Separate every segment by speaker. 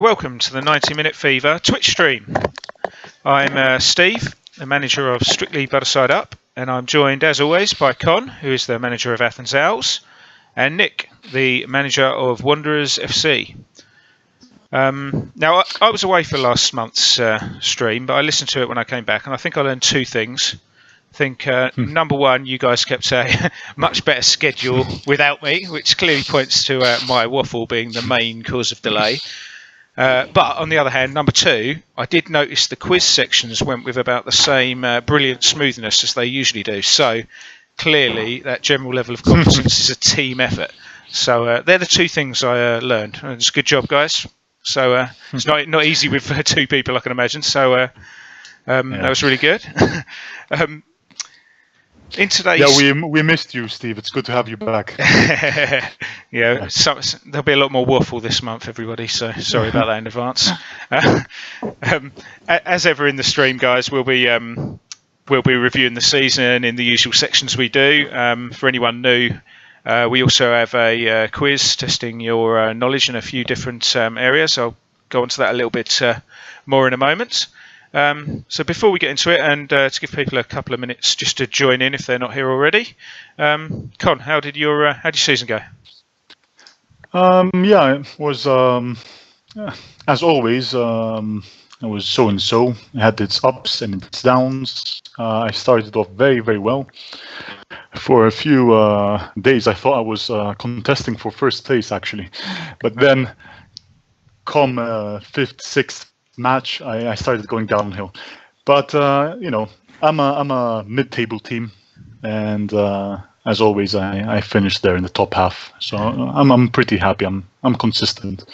Speaker 1: Welcome to the 90-Minute Fever Twitch stream. I'm Steve, the manager of Strictly Butterside Up, and I'm joined as always by Con, who is the manager of Athens Owls, and Nick, the manager of Wanderers FC. Now, I was away for last month's stream, but I listened to it when I came back, and I think I learned two things. I think number one, you guys kept a much better schedule without me, which clearly points to my waffle being the main cause of delay. But on the other hand, number two, I did notice the quiz sections went with about the same brilliant smoothness as they usually do. So clearly that general level of competence is a team effort. So they're the two things I learned. It's a good job, guys. So it's not easy with two people, I can imagine. So that was really good. In today's...
Speaker 2: Yeah, we missed you, Steve. It's good to have you back.
Speaker 1: Yeah, there'll be a lot more waffle this month, everybody. So sorry about that in advance. As ever in the stream, guys, we'll be reviewing the season in the usual sections we do. For anyone new, we also have a quiz testing your knowledge in a few different areas. I'll go on to that a little bit more in a moment. So before we get into it, and to give people a couple of minutes just to join in if they're not here already, Con, how did your season go?
Speaker 2: Yeah, it was as always. It was so and so. It had its ups and its downs. I started off very, very well. For a few days, I thought I was contesting for first place actually, but then come fifth, sixth match, I started going downhill. But you know, I'm a mid-table team, and as always, I finished there in the top half. So I'm pretty happy. I'm consistent.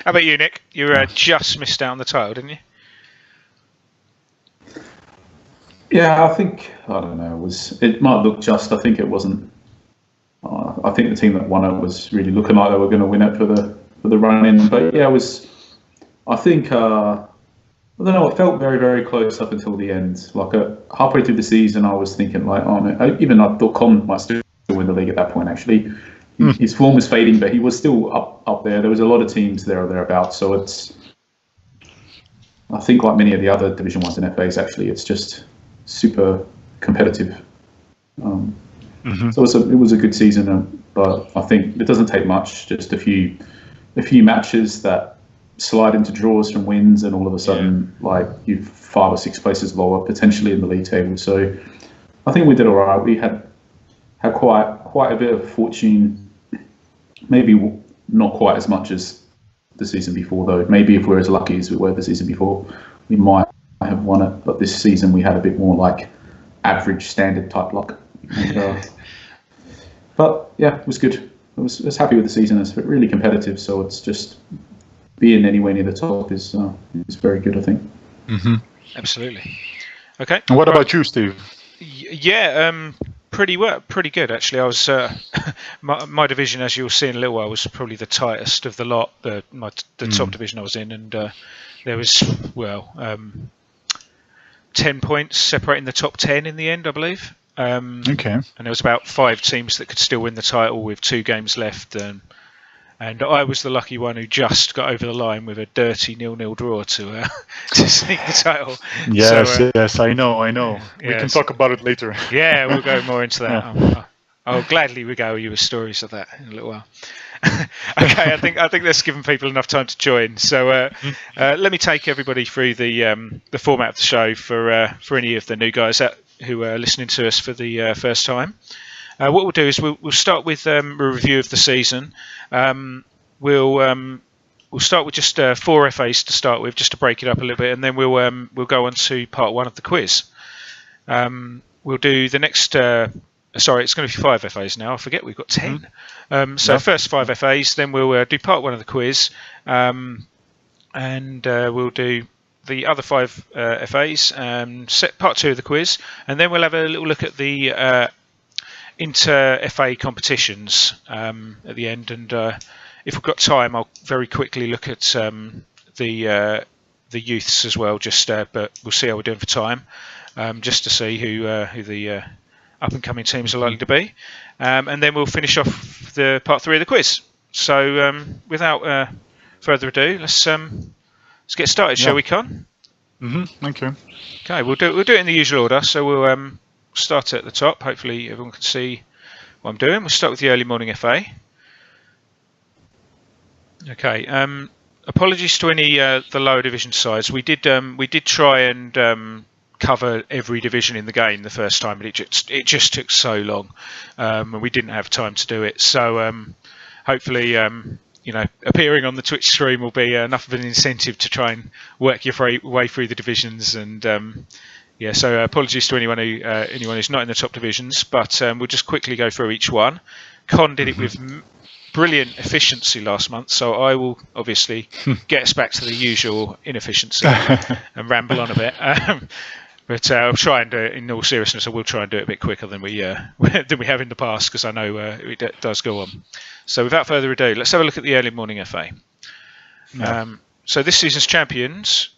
Speaker 1: How about you, Nick? You just missed out on the title, didn't you?
Speaker 3: Yeah, I don't know. It might look just. I think it wasn't. I think the team that won it was really looking like they were going to win it for the run in. But yeah, it was. I think, I don't know, it felt very, very close up until the end. Like halfway through the season, I was thinking like, oh man, even I thought Con might still win the league at that point actually. His form was fading, but he was still up there. There was a lot of teams there or thereabouts. So I think like many of the other Division 1s and FAs actually, it's just super competitive. So it was a good season, but I think it doesn't take much, just a few matches that slide into draws from wins, and all of a sudden, like you're 5 or 6 places lower potentially in the league table. So I think we did all right. We had quite a bit of fortune, maybe not quite as much as the season before though. Maybe if we're as lucky as we were the season before, we might have won it. But this season we had a bit more like average standard type luck. And, but yeah, it was good. I was happy with the season. It's really competitive, so it's just being anywhere near the top is very good, I think.
Speaker 1: Absolutely. Okay.
Speaker 2: And what about you, Steve?
Speaker 1: Yeah, pretty good actually. I was my division, as you'll see in a little while, was probably the tightest of the lot. The top division I was in, and there was 10 points separating the top 10 in the end, I believe.
Speaker 2: Okay.
Speaker 1: And there was about 5 teams that could still win the title with 2 games left. And I was the lucky one who just got over the line with a dirty 0-0 draw to sneak the title.
Speaker 2: Yes, yes, I know. We can talk about it later.
Speaker 1: Yeah, we'll go more into that. I'll gladly regale you with stories of that in a little while. Okay, I think that's given people enough time to join. So let me take everybody through the format of the show for any of the new guys who are listening to us for the first time. What we'll do is we'll start with a review of the season. We'll start with just 4 FAs to start with, just to break it up a little bit, and then we'll go on to part 1 of the quiz. We'll do the next. Sorry, it's going to be 5 FAs now. I forget we've got 10. First 5 FAs, then we'll do part 1 of the quiz, and we'll do the other 5 FAs, set part 2 of the quiz, and then we'll have a little look at the inter-FA competitions at the end, and if we've got time, I'll very quickly look at the youths as well. But we'll see how we're doing for time, just to see who the up-and-coming teams are likely to be, and then we'll finish off the part 3 of the quiz. So without further ado, let's get started, shall we, Con?
Speaker 2: Thank you.
Speaker 1: Okay, we'll do it in the usual order. So we'll start at the top. Hopefully, everyone can see what I'm doing. We'll start with the early morning FA. Okay. Apologies to any the lower division sides. We did try and cover every division in the game the first time, but it just took so long, and we didn't have time to do it. So hopefully, appearing on the Twitch stream will be enough of an incentive to try and work your way through the divisions. And so apologies to anyone who's not in the top divisions, but we'll just quickly go through each one. Con did it with brilliant efficiency last month, so I will obviously get us back to the usual inefficiency and ramble on a bit. But I'll try and do it in all seriousness. I will try and do it a bit quicker than we have in the past, because I know it does go on. So without further ado, let's have a look at the early morning FA. So this season's champions,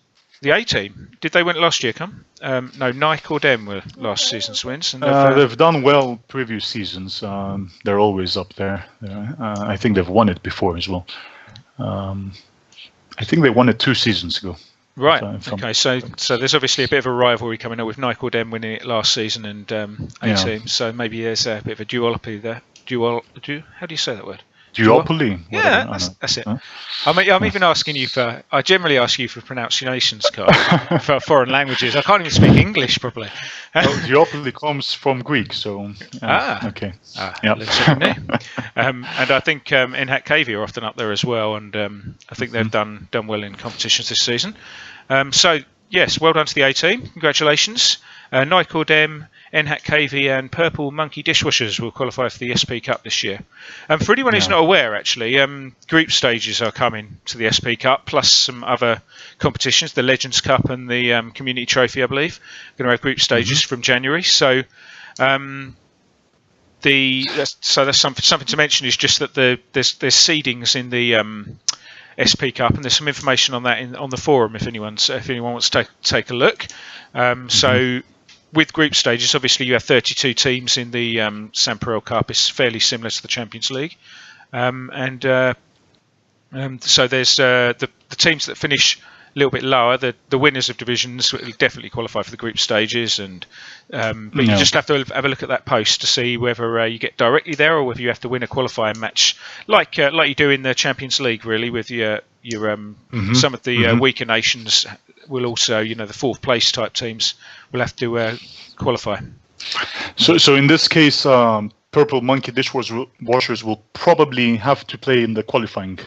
Speaker 1: the A team. Did they win last year? No, Nike or Dem were last season's wins. And
Speaker 2: they've done well previous seasons. They're always up there. I think they've won it before as well. I think they won it 2 seasons ago.
Speaker 1: Right. Okay. So there's obviously a bit of a rivalry coming up with Nike or Dem winning it last season and A team. So maybe there's a bit of a duopoly there. How do you say that word?
Speaker 2: Duopoly.
Speaker 1: Yeah, that's it. Huh? I'm even asking you for. I generally ask you for pronunciations, Carl, for foreign languages. I can't even speak English properly.
Speaker 2: Duopoly comes from Greek, so. Okay.
Speaker 1: And I think NHAC KV are often up there as well, and I think they've done well in competitions this season. So yes, well done to the A team. Congratulations. Nike or Dem, NHAC KV and Purple Monkey Dishwashers will qualify for the SP Cup this year. For anyone who's not aware, actually, group stages are coming to the SP Cup, plus some other competitions, the Legends Cup and the Community Trophy, I believe. Going to have group stages from January. So that's something to mention, is just that there's seedings in the SP Cup, and there's some information on that on the forum if anyone wants to take a look. So with group stages, obviously you have 32 teams in the Samperel Cup. It's fairly similar to the Champions League, so there's the teams that finish a little bit lower. The winners of divisions will definitely qualify for the group stages, and but you just have to have a look at that post to see whether you get directly there or whether you have to win a qualifying match, like you do in the Champions League, really, with your some of the weaker nations will also, the 4th place type teams will have to qualify.
Speaker 2: So in this case, Purple Monkey Dishwashers will probably have to play in the qualifying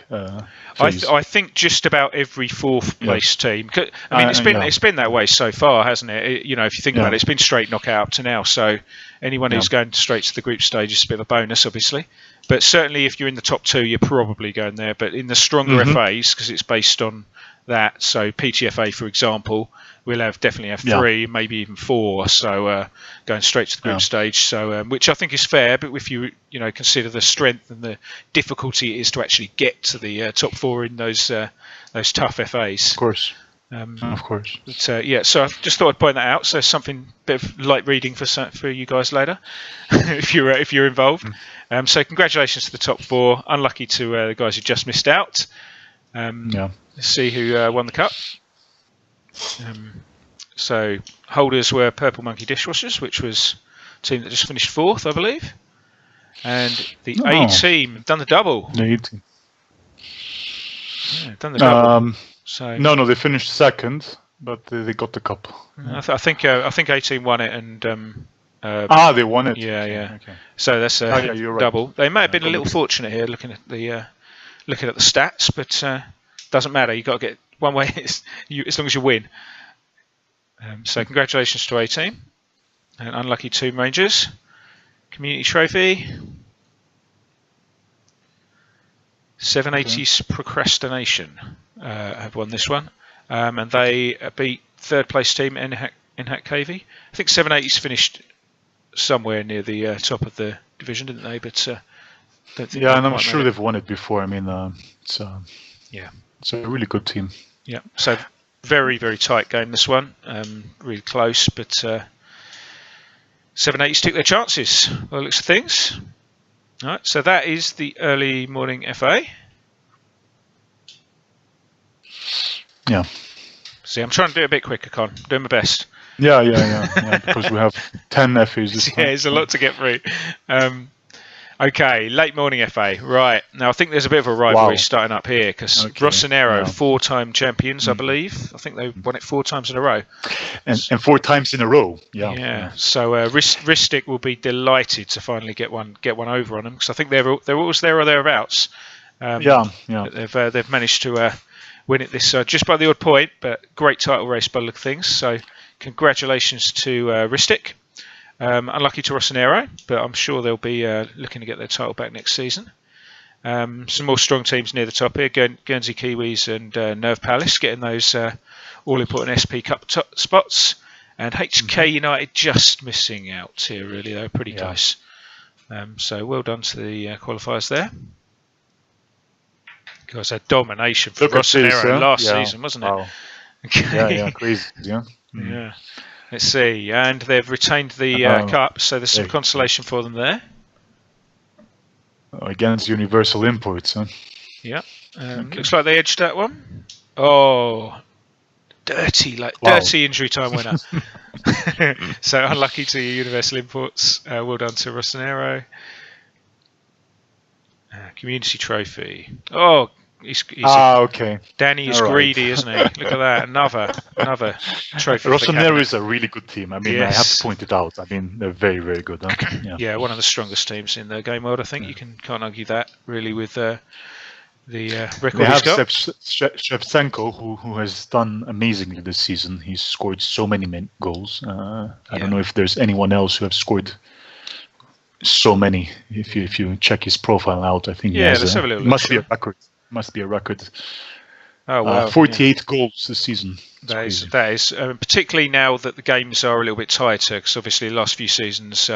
Speaker 2: phase.
Speaker 1: I think just about every 4th place team. I mean, it's been that way so far, hasn't it? If you think about it, it's been straight knockout up to now. So anyone who's going straight to the group stage is a bit of a bonus, obviously. But certainly, if you're in the top 2, you're probably going there. But in the stronger FAs, because it's based on that, so PTFA, for example, we'll definitely have 3, maybe even 4. So going straight to the group stage. So which I think is fair, but if you consider the strength and the difficulty it is to actually get to the top 4 in those tough FAs.
Speaker 2: Of course. Of course.
Speaker 1: But, so I just thought I'd point that out. So something bit of light reading for you guys later, if you're involved. So congratulations to the top 4. Unlucky to the guys who just missed out. Let's see who won the cup. So holders were Purple Monkey Dishwashers, which was a team that just finished 4th, I believe. And the A team done the double.
Speaker 2: The A team.
Speaker 1: Yeah, done the double.
Speaker 2: So no, they finished 2nd, but they got the cup.
Speaker 1: I think A team won it, and
Speaker 2: they won it.
Speaker 1: Yeah.
Speaker 2: Okay.
Speaker 1: So that's a
Speaker 2: you're
Speaker 1: double.
Speaker 2: Right.
Speaker 1: They may have been a little fortunate here, looking at the stats, but doesn't matter. You got to get one way as long as you win. So congratulations to A team, and unlucky Tomb Rangers. Community Trophy. 780's Procrastination have won this one, and they beat 3rd place team NHAC KV. I think 780's finished somewhere near the top of the division, didn't they? But don't think
Speaker 2: and I'm sure they've won it before. I mean, it's a really good team.
Speaker 1: Yeah, so very, very tight game, this one. Really close, but 780's took their chances by the looks of things. All right, so that is the early morning FA.
Speaker 2: Yeah.
Speaker 1: See, I'm trying to do it a bit quicker, Con. I'm doing my best.
Speaker 2: Yeah. Because we have 10 FAs this time.
Speaker 1: Yeah, it's a lot to get through. Okay, late morning FA. Right. Now, I think there's a bit of a rivalry starting up here because Rossonero, 4-time champions, I believe. I think they've won it 4 times in a row.
Speaker 2: And 4 times in a row. Yeah.
Speaker 1: So Ristic will be delighted to finally get one over on them because I think they're always there or thereabouts. They've managed to win it this just by the odd point, but great title race by the look of things. So congratulations to Ristic. Unlucky to Rossonero, but I'm sure they'll be looking to get their title back next season. Some more strong teams near the top here, Guernsey Kiwis and Nerve Palace getting those all-important SP Cup spots. And HK United just missing out here, really. They're pretty close. So well done to the qualifiers there. Because a domination for Rossonero last season, wasn't it?
Speaker 2: Wow. Okay. Crazy.
Speaker 1: Yeah. Let's see, and they've retained the cup, so there's some consolation for them there.
Speaker 2: Against Universal Imports, huh?
Speaker 1: Yeah. Looks like they edged that one. Oh, dirty injury time winner. So unlucky to Universal Imports. Well done to Rossonero. Community trophy. Oh, he's
Speaker 2: okay.
Speaker 1: Danny is greedy, isn't he? Look at that, another trophy.
Speaker 2: Rossonero is a really good team. I mean, I have to point it out. I mean, they're very, very good. Huh?
Speaker 1: Yeah, one of the strongest teams in the game world. I think you can't argue that really with the record he's got.
Speaker 2: Shevchenko, who has done amazingly this season. He's scored so many goals. I don't know if there's anyone else who have scored so many. If you check his profile out, I think
Speaker 1: let's have a little look.
Speaker 2: Must be a record.
Speaker 1: Oh wow!
Speaker 2: 48 goals this season.
Speaker 1: That is particularly now that the games are a little bit tighter, because obviously the last few seasons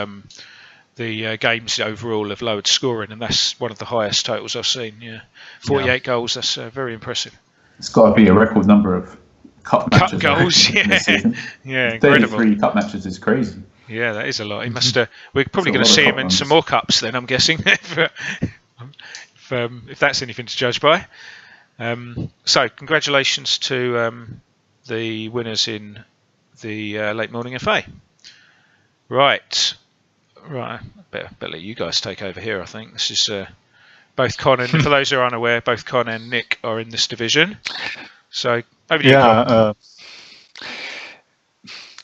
Speaker 1: the games overall have lowered scoring, and that's one of the highest totals I've seen. 48 goals. That's very impressive.
Speaker 3: It's got to be a record number of cup matches.
Speaker 1: Cup goals, incredible.
Speaker 3: 33 cup matches is crazy.
Speaker 1: Yeah, that is a lot. He must. We're probably going to see him in some more cups then, I'm guessing. If that's anything to judge by. So congratulations to the winners in the late morning FA. Right. Better let you guys take over here. I think this is both Con and for those who are unaware, both Con and Nick are in this division. So over to you, Con.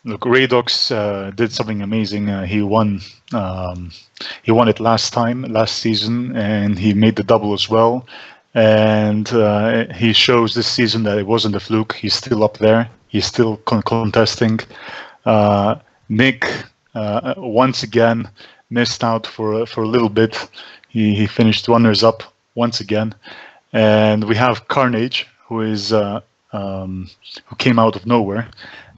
Speaker 2: Look, Radox did something amazing. He won it last season, and he made the double as well. And he shows this season that it wasn't a fluke. He's still up there. He's still contesting. Nick once again missed out for a little bit. He finished runners up once again. And we have Carnage, who is who came out of nowhere.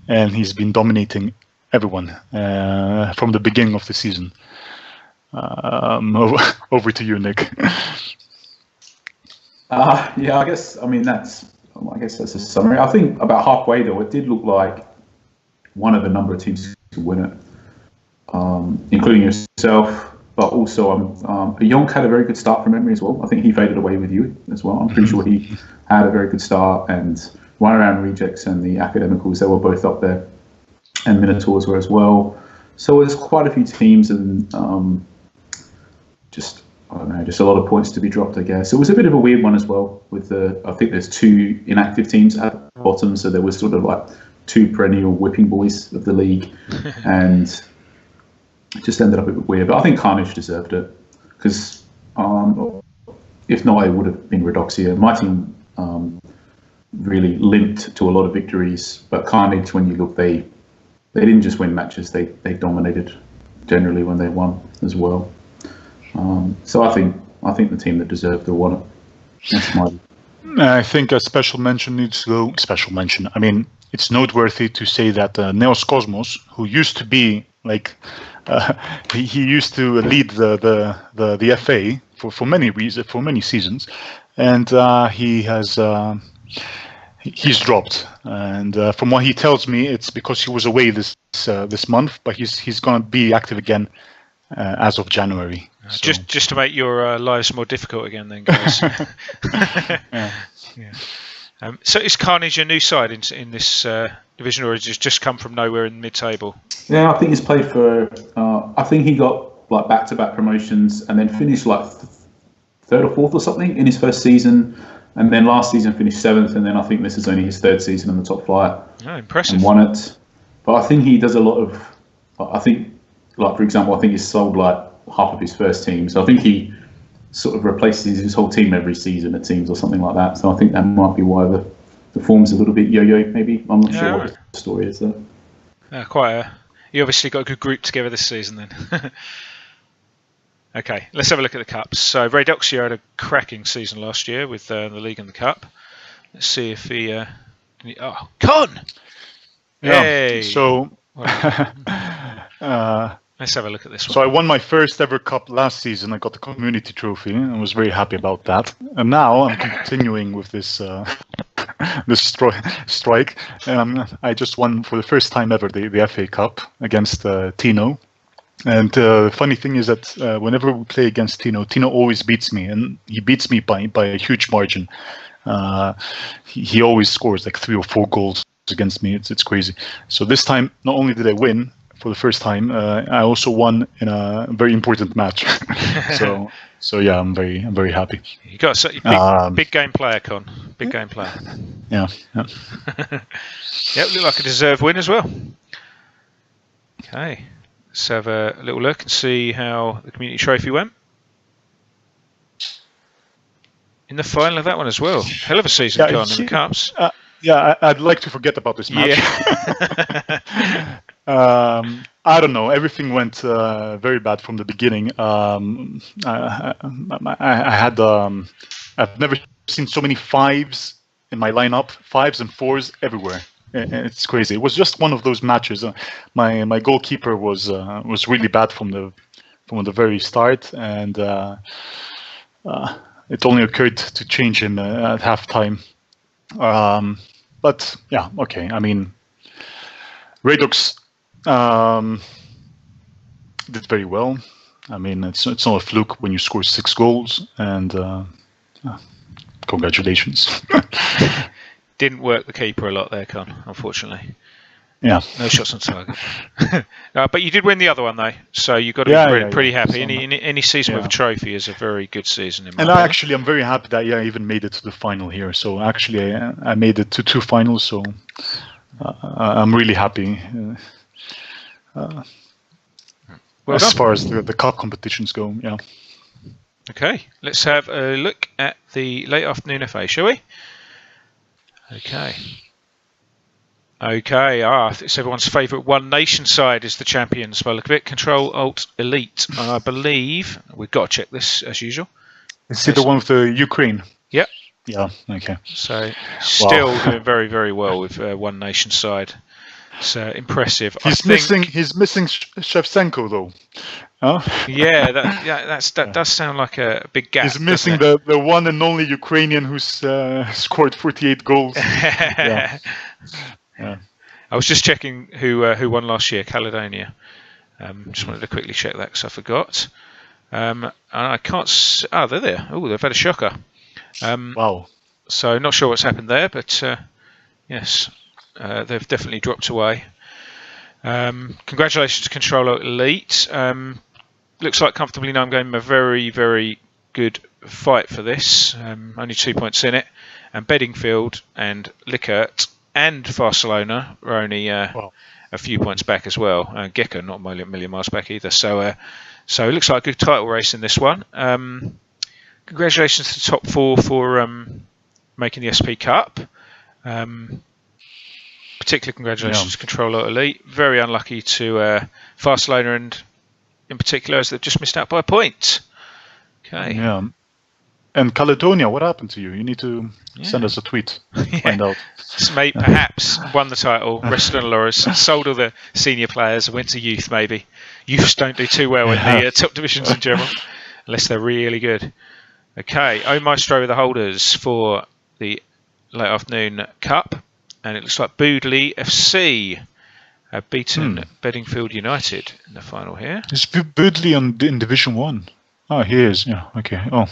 Speaker 2: And he's been dominating everyone from the beginning of the season. Over to you, Nick.
Speaker 3: I guess that's a summary. I think about halfway though, it did look like one of a number of teams to win it, including yourself. But also, Yonk had a very good start from memory as well. I think he faded away with you as well. I'm pretty sure he had a very good start, and One Around Rejects and the Academicals, they were both up there, and Minotaurs were as well. So there's quite a few teams, and just a lot of points to be dropped, I guess. It was a bit of a weird one as well. I think there's 2 inactive teams at the bottom, so there was sort of like 2 perennial whipping boys of the league, and it just ended up a bit weird. But I think Carnage deserved it, because if not, it would have been Redoxia. My team really limped to a lot of victories, but Carnage, when you look, they didn't just win matches, they dominated generally when they won as well. So I think the team that deserved the won it. That's my...
Speaker 2: I think a special mention needs to go. Special mention. I mean, it's noteworthy to say that Neos Cosmos, who used to be like he used to lead the FA for many reasons, for many seasons, and he has. He's dropped, and from what he tells me, it's because he was away this month. But he's going to be active again as of January. So.
Speaker 1: Just to make your lives more difficult again, then, guys. So is Carnage a new side in this division, or has it just come from nowhere in mid-table?
Speaker 3: Yeah, I think he's played for. I think he got like back-to-back promotions and then finished like third or fourth or something in his first season, and then last season finished 7th, and then I think this is only his 3rd season in the top flight.
Speaker 1: Oh, impressive!
Speaker 3: And won it. But I think he does a lot of. I think, like for example, I think he's sold like half of his first team, so I think he sort of replaces his whole team every season, it seems, or something like that. So I think that might be why the form's a little bit yo-yo, maybe. I'm not sure what the story is, though.
Speaker 1: You obviously got a good group together this season, then. Okay, let's have a look at the cups. So Radoxia had a cracking season last year with the league and the cup. Let's see if he... oh, Con!
Speaker 2: Yeah,
Speaker 1: hey!
Speaker 2: So...
Speaker 1: let's have a look at this one.
Speaker 2: So I won my first ever cup last season. I got the community trophy and I was very happy about that. And now I'm continuing with this this strike. I just won for the first time ever the FA Cup against Tino. And the funny thing is that whenever we play against Tino always beats me, and he beats me by a huge margin. He always scores like 3 or 4 goals against me. It's crazy. So this time, not only did I win for the first time, I also won in a very important match. so yeah, I'm very happy.
Speaker 1: You got a big game player, Con. Big game player.
Speaker 2: Yeah.
Speaker 1: Yeah, looked like a deserved win as well. Okay. Let's have a little look and see how the community trophy went. In the final of that one as well. Hell of a season, Con, in the cups.
Speaker 2: I'd like to forget about this match.
Speaker 1: Yeah.
Speaker 2: I don't know. Everything went very bad from the beginning. I had I've never seen so many 5s in my lineup, 5s and 4s everywhere. It's crazy. It was just one of those matches. My goalkeeper was really bad from the very start, and it only occurred to change him at halftime. But yeah, okay. I mean, Radox did very well. I mean, it's not a fluke when you score 6 goals, and congratulations.
Speaker 1: Didn't work the keeper a lot there, Con, unfortunately.
Speaker 2: Yeah.
Speaker 1: No shots on target. But you did win the other one, though, so you got to be pretty happy. Any season with a trophy is a very good season.
Speaker 2: And I'm very happy that I even made it to the final here. So actually, I made it to 2 finals, so I'm really happy. As far as the cup competitions go, yeah.
Speaker 1: Okay, let's have a look at the late afternoon FA, shall we? Okay, it's everyone's favourite One Nation side is the champions by the look of it. Control Alt Elite. And I believe we've got to check this as usual.
Speaker 2: Is it the one with the Ukraine?
Speaker 1: Yep.
Speaker 2: Yeah. Okay.
Speaker 1: So still doing very, very well with One Nation side. It's impressive.
Speaker 2: He's missing Shevchenko though. Huh?
Speaker 1: Yeah, that does sound like a big gap.
Speaker 2: He's missing the one and only Ukrainian who's scored 48 goals. Yeah.
Speaker 1: I was just checking who won last year, Caledonia. Just wanted to quickly check that because I forgot. And I can't. They're there. Oh, they've had a shocker.
Speaker 2: Wow.
Speaker 1: So not sure what's happened there, but yes, they've definitely dropped away. Congratulations to Control Elite. Looks like comfortably now I'm going a very, very good fight for this. Only 2 points in it. And Bedingfield and Likert and Barcelona are only a few points back as well. Gecko not a million miles back either. So it looks like a good title race in this one. Congratulations to the top 4 for making the SP Cup. Particularly congratulations to Control Elite. Very unlucky to Barcelona and in particular as they've just missed out by a point. Okay.
Speaker 2: Yeah. And Caledonia, what happened to you? You need to send us a tweet to find out.
Speaker 1: This mate perhaps won the title, rested on laurels, sold all the senior players, went to youth maybe. Youths don't do too well in the top divisions in general, unless they're really good. Okay, O Maestro are the holders for the late afternoon cup. And it looks like Boodley FC have beaten Bedingfield United in the final here.
Speaker 2: Is Boodley in Division 1? Oh, he is. Yeah, okay. Oh.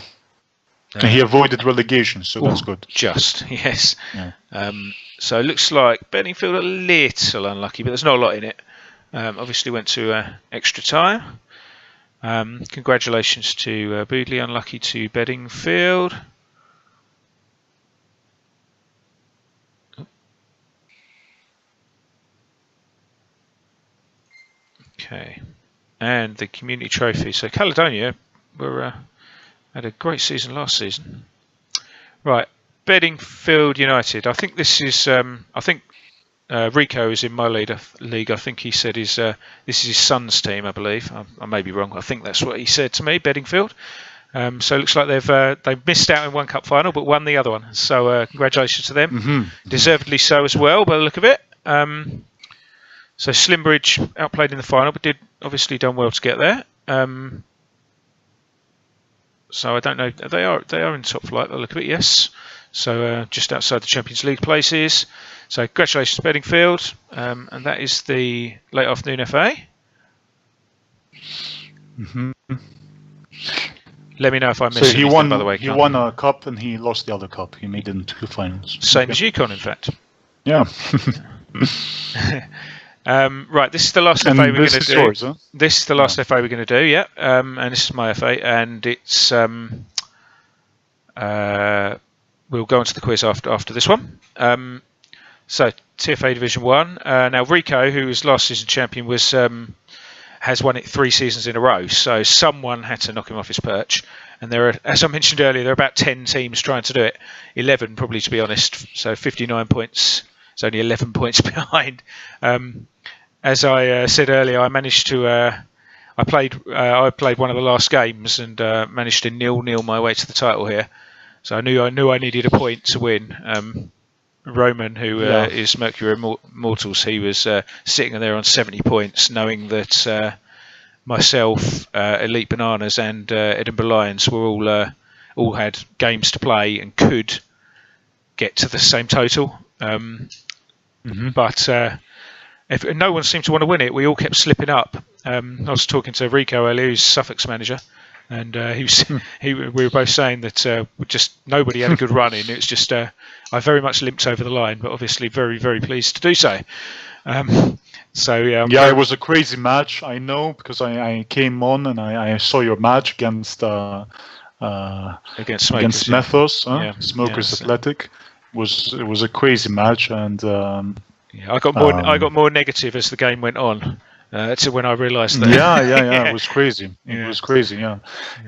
Speaker 2: And he avoided relegation, so that's good.
Speaker 1: Just, yes.
Speaker 2: Yeah.
Speaker 1: So it looks like Bedingfield a little unlucky, but there's not a lot in it. Obviously went to extra time. Congratulations to Boodley, unlucky to Bedingfield. Okay, and the community trophy. So Caledonia had a great season last season. Right, Bedingfield United. I think this is. Rico is in my league. I think he said this is his son's team. I believe. I may be wrong. I think that's what he said to me. Bedingfield. So it looks like they've missed out in one cup final, but won the other one. So congratulations to them.
Speaker 2: Mm-hmm.
Speaker 1: Deservedly so as well, by the look of it. So Slimbridge outplayed in the final, but did obviously done well to get there. So I don't know. They are in top flight. By the look of it, yes. So just outside the Champions League places. So congratulations to Bedingfield, and that is the late afternoon FA.
Speaker 2: Mm-hmm.
Speaker 1: Let me know if I missed anything,
Speaker 2: won,
Speaker 1: by the way.
Speaker 2: He won a cup and he lost the other cup. He made it into the finals.
Speaker 1: Same as Yukon, in fact.
Speaker 2: Yeah.
Speaker 1: Right, this is the last FA we're going to do.
Speaker 2: Yours, huh?
Speaker 1: This is the last FA we're going to do, yeah. And this is my FA, and it's we'll go on to the quiz after this one. So TFA Division 1. Now Rico, who was last season champion, has won it 3 seasons in a row. So someone had to knock him off his perch. And there are, as I mentioned earlier, there are about 10 teams trying to do it. 11 probably, to be honest. So 59 points. It's only 11 points behind. As I said earlier, I managed to. I played one of the last games and managed to 0-0 my way to the title here. So I knew I needed a point to win. Roman, who is Mercury Immortals, he was sitting there on 70 points, knowing that myself, Elite Bananas, and Edinburgh Lions were all had games to play and could get to the same total. But if no one seemed to want to win it, we all kept slipping up. I was talking to Rico earlier, who's Suffolk's manager, and we were both saying that just nobody had a good run in. It was just I very much limped over the line, but obviously very, very pleased to do so.
Speaker 2: It was a crazy match. I know because I came on and I saw your match against
Speaker 1: Smokers,
Speaker 2: Methos, Smokers Athletic. It was a crazy match, and
Speaker 1: I got more negative as the game went on. To when I realised that.
Speaker 2: It was crazy. It was crazy. Yeah.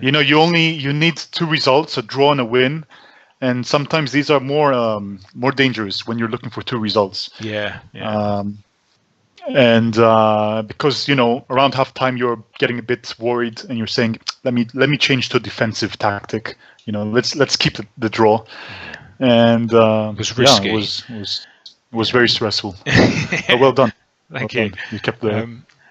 Speaker 2: You know, you need 2 results, a draw and a win, and sometimes these are more dangerous when you're looking for 2 results. And because around halftime you're getting a bit worried and you're saying, let me change to a defensive tactic. Let's keep the draw. And
Speaker 1: it was risky.
Speaker 2: It was very stressful. But well done.
Speaker 1: Thank you.
Speaker 2: You kept the.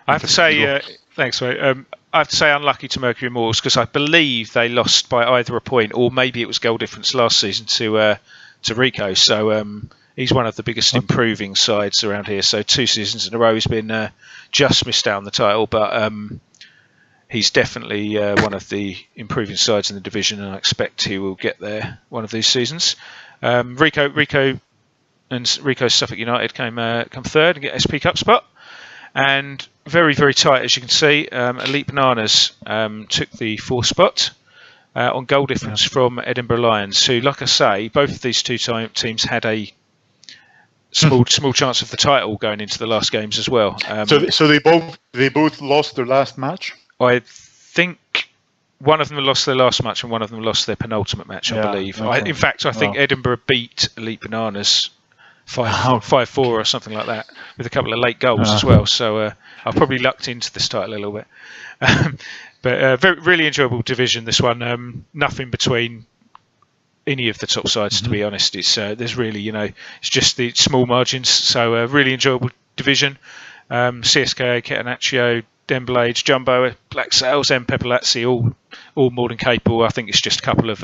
Speaker 1: I have to say, thanks. I have to say, unlucky to Mercury Moors because I believe they lost by either a point or maybe it was goal difference last season to Rico. So he's one of the biggest improving sides around here. So 2 seasons in a row he's been just missed out on the title, but he's definitely one of the improving sides in the division, and I expect he will get there one of these seasons. Rico and Rico's Suffolk United come third and get SP Cup spot, and very, very tight, as you can see. Elite Bananas took the 4th spot on goal difference from Edinburgh Lions, who, like I say, both of these 2 teams had a small chance of the title going into the last games as well.
Speaker 2: So they both lost their last match?
Speaker 1: I think one of them lost their last match and one of them lost their penultimate match, I believe.
Speaker 2: Okay.
Speaker 1: In fact, I think Edinburgh beat Elite Bananas 5-4 or something like that, with a couple of late goals as well. So I've probably lucked into this title a little bit. But very, really enjoyable division, this one. Nothing between any of the top sides, to be honest. It's there's really, it's just the small margins. So really enjoyable division. CSKA, Catenaccio, Denblades, Jumbo, Black Sails, and Pepperlazzi, all more than capable. I think it's just a couple of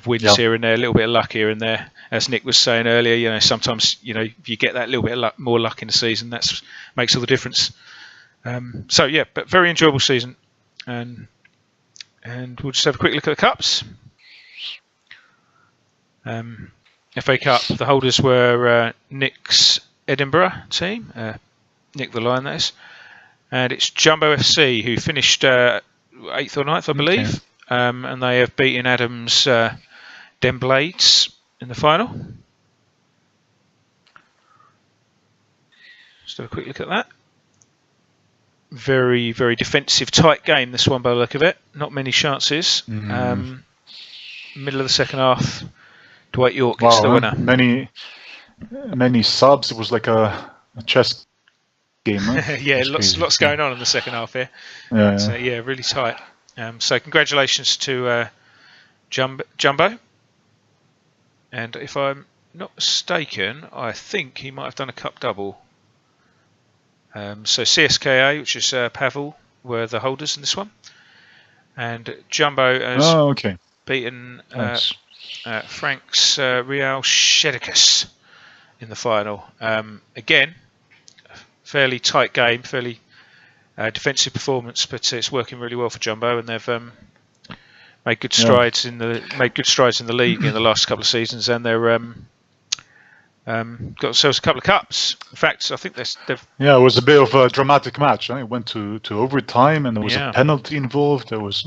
Speaker 1: wins here and there, a little bit of luck here and there. As Nick was saying earlier, sometimes if you get that little bit of more luck in the season, that makes all the difference. But very enjoyable season, and And we'll just have a quick look at the cups. FA Cup, the holders were Nick's Edinburgh team, Nick the Lion, that is. And it's Jumbo FC who finished 8th or 9th, I believe. Okay. And they have beaten Adam's Den Blades in the final. Just have a quick look at that. Very, very defensive, tight game, this one by the look of it. Not many chances. Middle of the second half, Dwight York is the winner.
Speaker 2: Many subs. It was like a chess game, right?
Speaker 1: Yeah, lots going on in the second half here.
Speaker 2: Yeah,
Speaker 1: so, yeah, really tight. So congratulations to Jumbo. And if I'm not mistaken, I think he might have done a cup double. So CSKA, which is Pavel, were the holders in this one. And Jumbo has beaten Frank's Real Shedikus in the final. Again, fairly tight game, fairly defensive performance, but it's working really well for Jumbo, and they've made good strides in the league in the last couple of seasons, and they're got themselves a couple of cups. In fact, I think they've.
Speaker 2: Yeah, it was a bit of a dramatic match. It went to overtime, and there was a penalty involved. There was.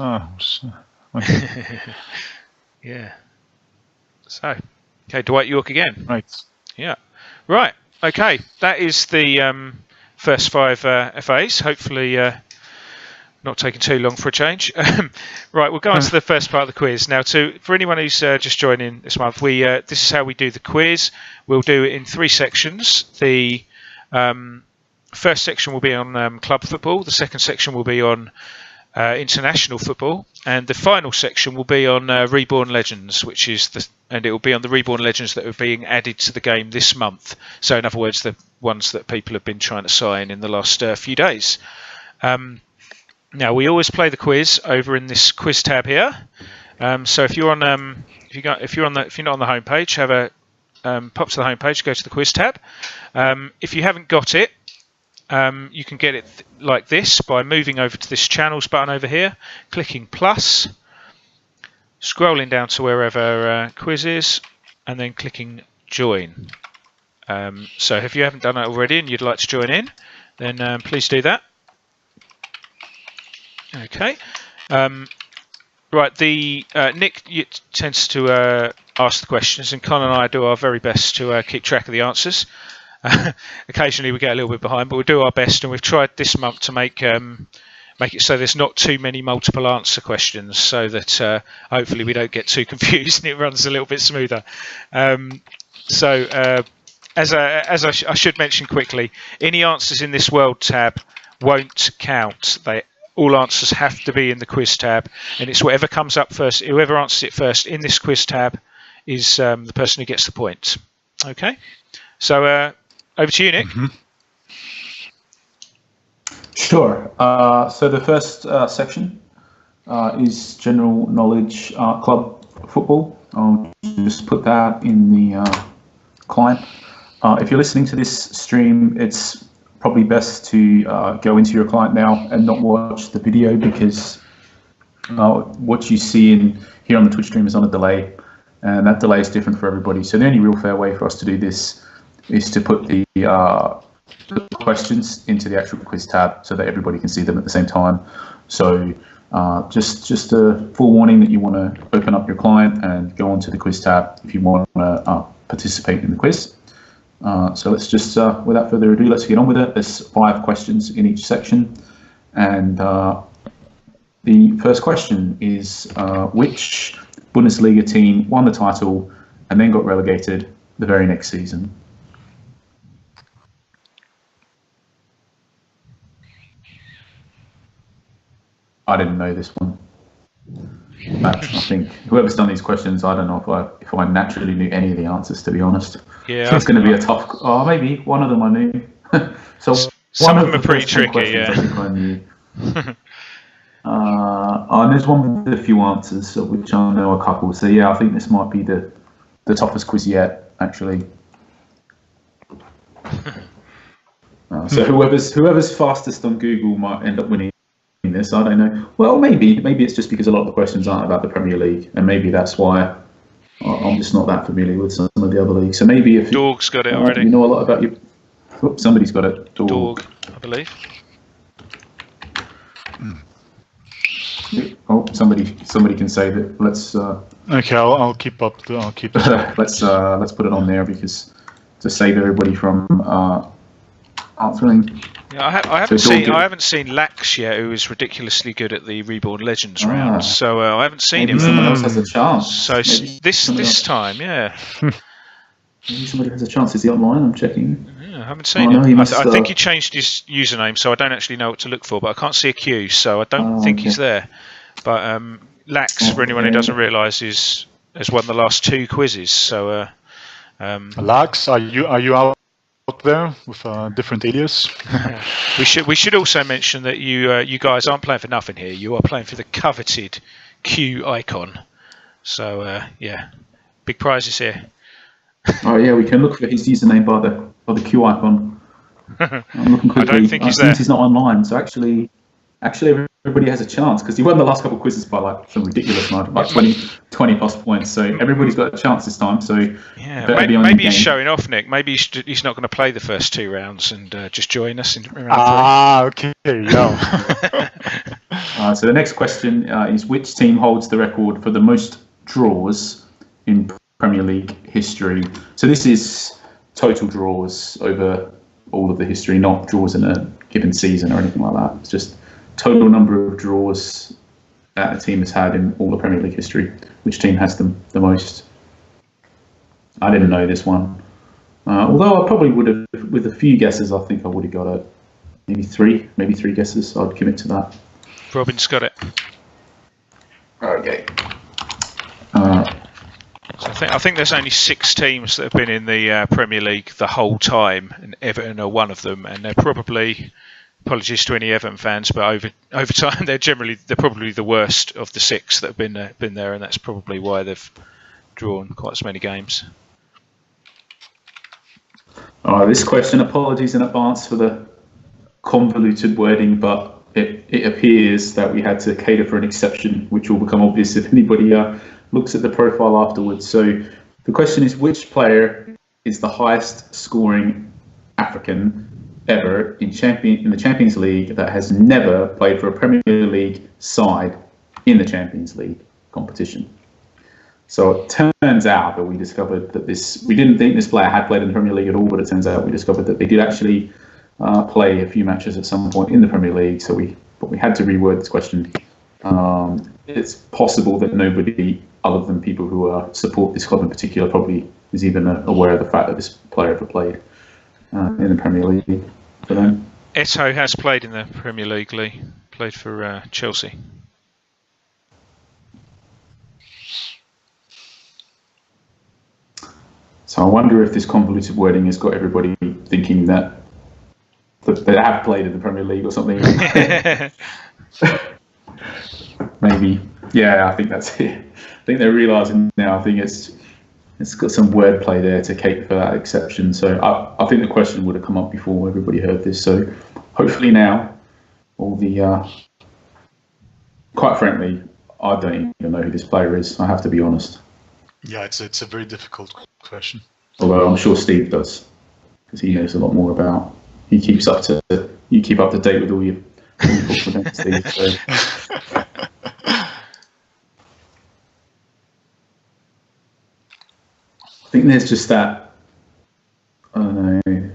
Speaker 1: Yeah. So, okay, Dwight York again.
Speaker 2: Right.
Speaker 1: Yeah. Right. Okay, that is the first 5 FAs. Hopefully, not taking too long for a change. Right, we'll go on to the first part of the quiz. Now, for anyone who's just joining this month, this is how we do the quiz. We'll do it in 3 sections. The first section will be on club football. The second section will be on international football, and the final section will be on Reborn Legends, and it will be on the Reborn Legends that are being added to the game this month. So, in other words, the ones that people have been trying to sign in the last few days. Now, we always play the quiz over in this quiz tab here. So if you're on, if you're not on the homepage, have a pop to the homepage, go to the quiz tab. If you haven't got it, you can get it like this by moving over to this channels button over here, clicking plus, scrolling down to wherever quiz is, and then clicking join. So if you haven't done that already and you'd like to join in, then please do that. Okay. Right. Nick tends to ask the questions, and Con and I do our very best to keep track of the answers. Occasionally we get a little bit behind, but we'll do our best, and we've tried this month to make it so there's not too many multiple answer questions, so that hopefully we don't get too confused and it runs a little bit smoother. As I should mention quickly, any answers in this world tab won't count. All answers have to be in the quiz tab, and it's whatever comes up first. Whoever answers it first in this quiz tab is the person who gets the point. Okay, so over to you, Nick.
Speaker 3: Sure. So the first section is general knowledge club football. I'll just put that in the client. If you're listening to this stream, it's probably best to go into your client now and not watch the video, because what you see here on the Twitch stream is on a delay, and that delay is different for everybody. So the only real fair way for us to do this is to put the questions into the actual quiz tab so that everybody can see them at the same time. So just a full warning that you want to open up your client and go onto the quiz tab if you want to participate in the quiz. So let's just, without further ado, let's get on with it. There's 5 questions in each section, and the first question is which Bundesliga team won the title and then got relegated the very next season? I didn't know this one. I think whoever's done these questions, I don't know if I naturally knew any of the answers, to be honest.
Speaker 1: Yeah,
Speaker 3: it's going to be a tough. Oh, maybe one of them I knew. So
Speaker 1: some of them are pretty tricky. Yeah.
Speaker 3: I think I knew. And there's one with a few answers, of which I know a couple. So yeah, I think this might be the toughest quiz yet, actually. So whoever's fastest on Google might end up winning this. I don't know. Well, maybe it's just because a lot of the questions aren't about the Premier League, and maybe that's why I'm just not that familiar with some of the other leagues. So maybe if
Speaker 1: Dorg's got it already.
Speaker 3: You know a lot about you. Oops, somebody's got it.
Speaker 1: Dorg, I believe.
Speaker 3: Oh, somebody can save it. Let's.
Speaker 2: Okay, I'll keep up. I'll keep it.
Speaker 3: let's put it on there because to save everybody from answering.
Speaker 1: Yeah, I haven't seen Lax yet, who is ridiculously good at the Reborn Legends round. So I haven't seen
Speaker 3: maybe
Speaker 1: him.
Speaker 3: Someone else has a chance.
Speaker 1: So this time, yeah.
Speaker 3: Maybe somebody has a chance. Is he online? I'm checking.
Speaker 1: Yeah, I haven't seen him. I think he changed his username, so I don't actually know what to look for. But I can't see a queue, so I don't think he's there. But Lax, for anyone who doesn't realise, has won the last 2 quizzes. So
Speaker 2: Lax, are you out there with a different alias?
Speaker 1: we should also mention that you guys aren't playing for nothing here. You are playing for the coveted Q icon. So yeah, big prizes here.
Speaker 3: Oh yeah, we can look for his username by the Q icon. I'm looking quickly.
Speaker 1: I don't think he's there.
Speaker 3: He's not online, so actually everybody has a chance because he won the last couple of quizzes by like some ridiculous margin, like 20 plus points. So everybody's got a chance this time. So
Speaker 1: yeah, maybe he's showing off, Nick. Maybe he's not going to play the first 2 rounds and just join us in round
Speaker 2: 3. Okay, yeah.
Speaker 3: So the next question is: which team holds the record for the most draws in Premier League history? So this is total draws over all of the history, not draws in a given season or anything like that. It's just total number of draws that a team has had in all the Premier League history. Which team has them the most? I didn't know this one. Although I probably would have, with a few guesses, I think I would have got it. Maybe three guesses. I'd commit to that.
Speaker 1: Robin's got it.
Speaker 3: Okay.
Speaker 1: So I think there's only 6 teams that have been in the Premier League the whole time, and Everton are one of them. And they're probably, apologies to any Everton fans, but over time they're probably the worst of the 6 that have been there, and that's probably why they've drawn quite so many games.
Speaker 3: This question, apologies in advance for the convoluted wording, but it appears that we had to cater for an exception, which will become obvious if anybody looks at the profile afterwards. So the question is, which player is the highest scoring African ever in the Champions League that has never played for a Premier League side in the Champions League competition? So it turns out that we discovered that we didn't think this player had played in the Premier League at all, but it turns out we discovered that they did actually play a few matches at some point in the Premier League. So we had to reword this question. It's possible that nobody other than people who support this club in particular probably is even aware of the fact that this player ever played in the Premier League for them.
Speaker 1: Eto'o has played in the Premier League, Lee. Played for Chelsea.
Speaker 3: So I wonder if this convoluted wording has got everybody thinking that they have played in the Premier League or something. Maybe. Yeah, I think that's it. I think they're realising now. I think it's got some wordplay there to cater for that exception. So I think the question would have come up before everybody heard this. So hopefully now, all the quite frankly, I don't even know who this player is. I have to be honest.
Speaker 2: Yeah, it's a very difficult question.
Speaker 3: Although I'm sure Steve does, because he knows a lot more about. You keep up to date with all your football, Steve. So. I think there's just that, I don't know,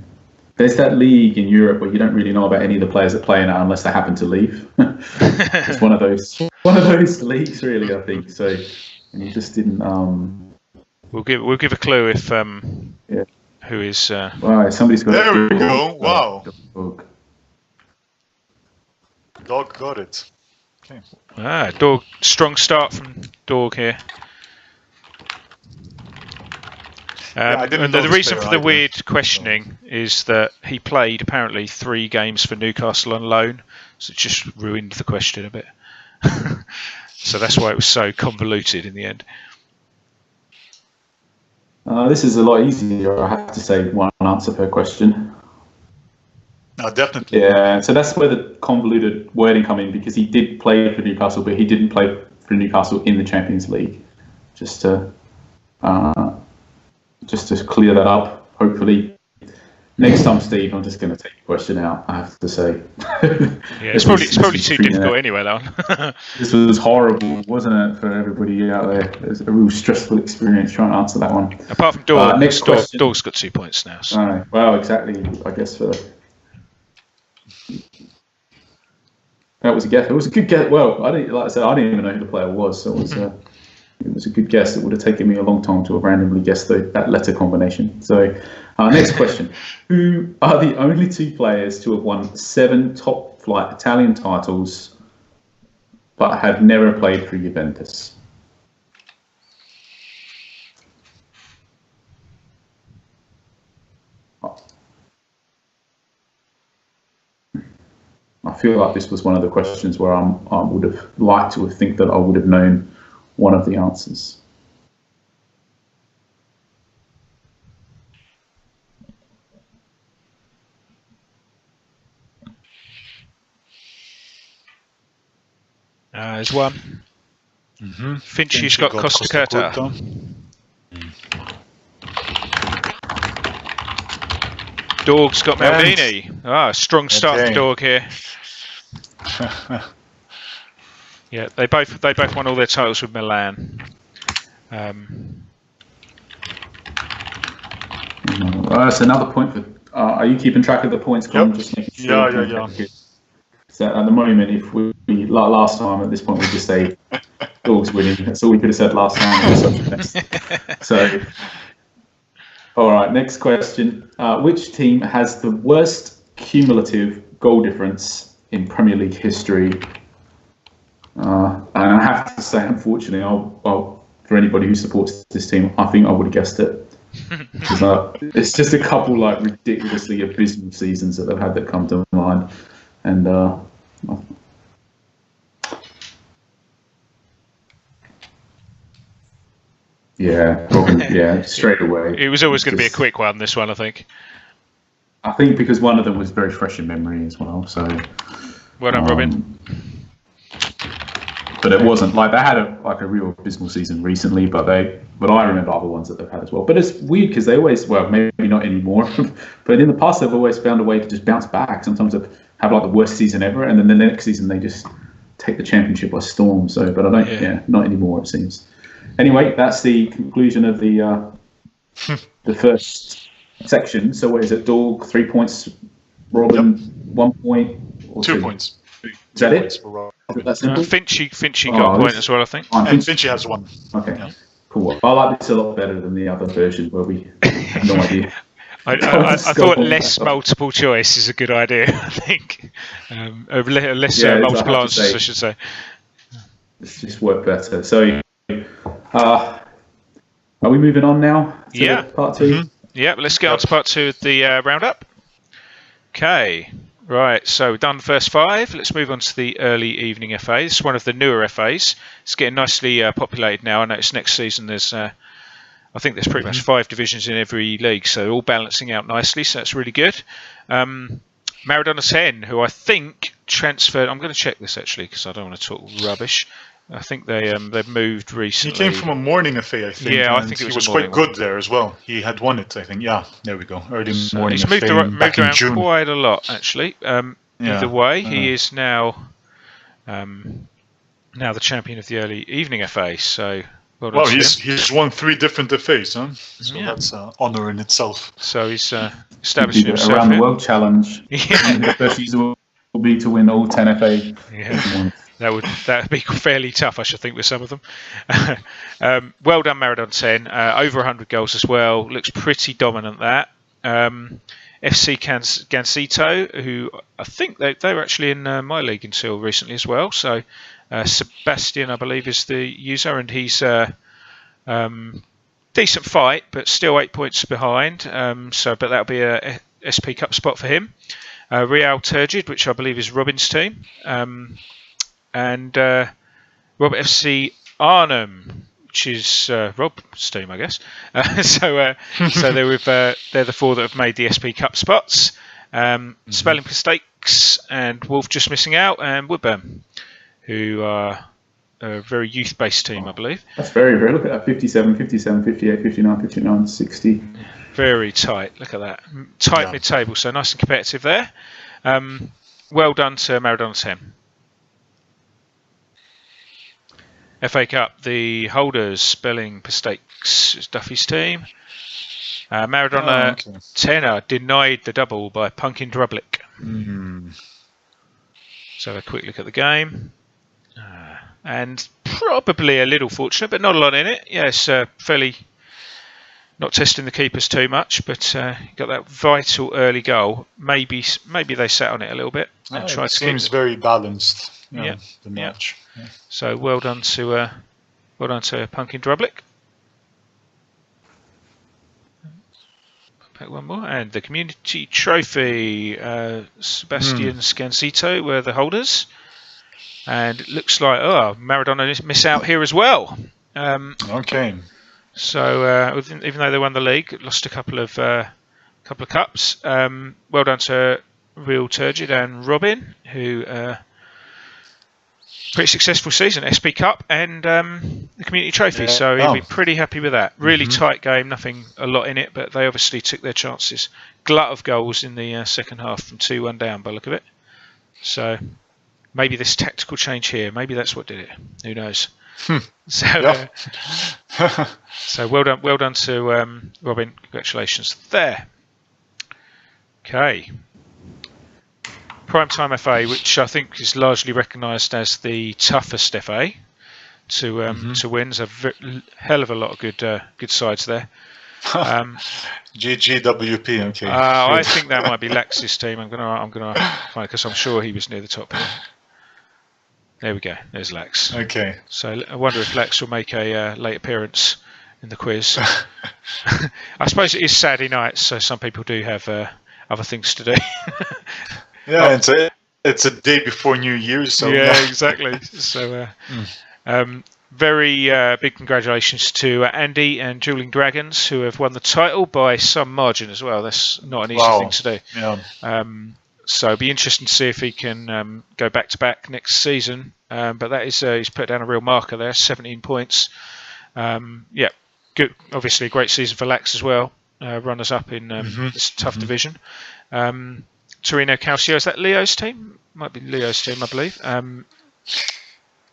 Speaker 3: there's that league in Europe where you don't really know about any of the players that play in it unless they happen to leave. It's one of those leagues, really, I think. So, and you just didn't.
Speaker 1: We'll give a clue if who is.
Speaker 3: Right, somebody's got.
Speaker 2: There we go. Wow. Dog got it. Okay.
Speaker 1: Dog. Strong start from Dog here. And the reason for the weird questioning is that he played apparently 3 games for Newcastle on loan, so it just ruined the question a bit. So that's why it was so convoluted in the end.
Speaker 3: This is a lot easier, I have to say, one answer per question.
Speaker 2: Definitely.
Speaker 3: Yeah, so that's where the convoluted wording come in, because he did play for Newcastle, but he didn't play for Newcastle in the Champions League. Just to clear that up, hopefully. Next time, Steve, I'm just going to take your question out, I have to say.
Speaker 1: Yeah, it's probably too difficult anyway, that one.
Speaker 3: This was horrible, wasn't it, for everybody out there? It was a real stressful experience trying to answer that one.
Speaker 1: Apart from Dorg,
Speaker 3: next question.
Speaker 1: Dorg's got 2 points now. So.
Speaker 3: Well, exactly, I guess. That was a guess. It was a good guess. Well, I didn't even know who the player was, so it was a good guess. It would have taken me a long time to have randomly guessed that letter combination. So, next question. Who are the only 2 players to have won 7 top-flight Italian titles but have never played for Juventus? I feel like this was one of the questions where I would have liked to think that I would have known one of the answers.
Speaker 1: There's one. Finchy's got Costa Curta. Dorg's got Maldini. Strong start for Dorg here. Yeah, they both won all their titles with Milan.
Speaker 3: That's another point for. Are you keeping track of the points, Con?
Speaker 2: Yep.
Speaker 3: Just making sure.
Speaker 2: Yeah.
Speaker 3: So at the moment, if we like last time at this point, we just say Dorg's winning. That's all we could have said last time. It was such a mess. So, all right, next question. Which team has the worst cumulative goal difference in Premier League history? And I have to say, unfortunately, for anybody who supports this team, I think I would have guessed it. It's just a couple like ridiculously abysmal seasons that they've had that come to mind, and straight away.
Speaker 1: It was always going to be a quick one. This one, I think
Speaker 3: because one of them was very fresh in memory as well. So,
Speaker 1: well done, Robin.
Speaker 3: But it wasn't like they had a real abysmal season recently, but I remember other ones that they've had as well. But it's weird because they always, well, maybe not anymore, but in the past they've always found a way to just bounce back. Sometimes they have like the worst season ever, and then the next season they just take the championship by storm. So, but I don't, not anymore it seems. Anyway, that's the conclusion of the first section. So what is it? Dorg 3 points, Robin 1 point, or
Speaker 2: 2 points.
Speaker 3: Is that it?
Speaker 1: Finchy got a point as well, I think.
Speaker 2: And Finchy has 1.
Speaker 3: Okay, cool. I like this a lot better than the other version where we have no idea.
Speaker 1: I thought less multiple choice is a good idea, I think. Less multiple answers, I should say.
Speaker 3: It's just worked better. So, are we moving on now to part 2?
Speaker 1: Mm-hmm. Yeah, let's get on to part 2 of the roundup. Okay. Right, so we've done the first 5. Let's move on to the early evening FA. This is one of the newer FAs. It's getting nicely populated now. I notice next season there's, I think there's pretty much 5 divisions in every league, so all balancing out nicely. So that's really good. Maradona 10, who I think transferred. I'm going to check this actually because I don't want to talk rubbish. I think they've moved recently.
Speaker 2: He came from a morning FA, I think.
Speaker 1: Yeah, I think
Speaker 2: he was quite good there as well. He had won it, I think. Yeah, there we go. Early morning
Speaker 1: he's
Speaker 2: FA
Speaker 1: moved around
Speaker 2: June.
Speaker 1: quite a lot, actually. Either way, he is now the champion of the early evening FA. So,
Speaker 2: well, he's won 3 different FAs, huh? So that's honour in itself.
Speaker 1: So he's establishing himself
Speaker 3: around the world challenge. The first season will be to win all 10 FA.
Speaker 1: Yeah. That would be fairly tough, I should think, with some of them. Well done, Maradona 10. Over 100 goals as well. Looks pretty dominant, that. FC Gansito, who I think they were actually in my league until recently as well. So Sebastian, I believe, is the user, and he's decent fight, but still 8 points behind. But that'll be a SP Cup spot for him. Real Turgid, which I believe is Robin's team. And Robert FC Arnhem, which is Rob's team, I guess. So they're the 4 that have made the SP Cup spots. Spelling mistakes and Wolf just missing out, and Woodburn, who are a very youth-based team, I believe.
Speaker 3: That's very, very. Look at that: 57, 57, 58, 59, 59, 60.
Speaker 1: Very tight. Look at that. Tight mid-table, so nice and competitive there. Well done to Maradona 10. FA Cup, the holders, spelling mistakes, is Duffy's team. Maradona Tenor denied the double by Punkin Drublick. So a quick look at the game. And probably a little fortunate, but not a lot in it. Yes, fairly not testing the keepers too much, but got that vital early goal. Maybe they sat on it a little bit and tried to.
Speaker 2: Seems very balanced. The match. Yeah.
Speaker 1: So well done to Punkin Drublick. Back one more, and the community trophy. Sebastian Scansito were the holders, and it looks like Maradona miss out here as well.
Speaker 2: Okay.
Speaker 1: So even though they won the league, lost a couple of cups. Well done to Real Turgid and Robin, who pretty successful season, SP Cup and the community trophy. So he'll be pretty happy with that. Really tight game, nothing a lot in it, but they obviously took their chances. Glut of goals in the second half from 2-1 down by the look of it. So maybe this tactical change here, maybe that's what did it. Who knows? So so well done to Robin. Congratulations there. Okay. Primetime FA, which I think is largely recognised as the toughest FA to win. There's a hell of a lot of good sides there.
Speaker 2: GWP, okay.
Speaker 1: I think that might be Lax's team. I'm gonna find, because I'm sure he was near the top here. There we go. There's Lax.
Speaker 2: Okay.
Speaker 1: So I wonder if Lax will make a late appearance in the quiz. I suppose it is Saturday night, so some people do have other things to do.
Speaker 2: Yeah, it's a day before New Year's. So
Speaker 1: exactly. So very big congratulations to Andy and Dueling Dragons, who have won the title by some margin as well. That's not an easy thing to do.
Speaker 2: Yeah.
Speaker 1: So it'll be interesting to see if he can go back-to-back next season. But that is he's put down a real marker there, 17 points. Good. Obviously a great season for Lax as well. Runners up in this tough division. Torino Calcio, is that Leo's team? Might be Leo's team, I believe.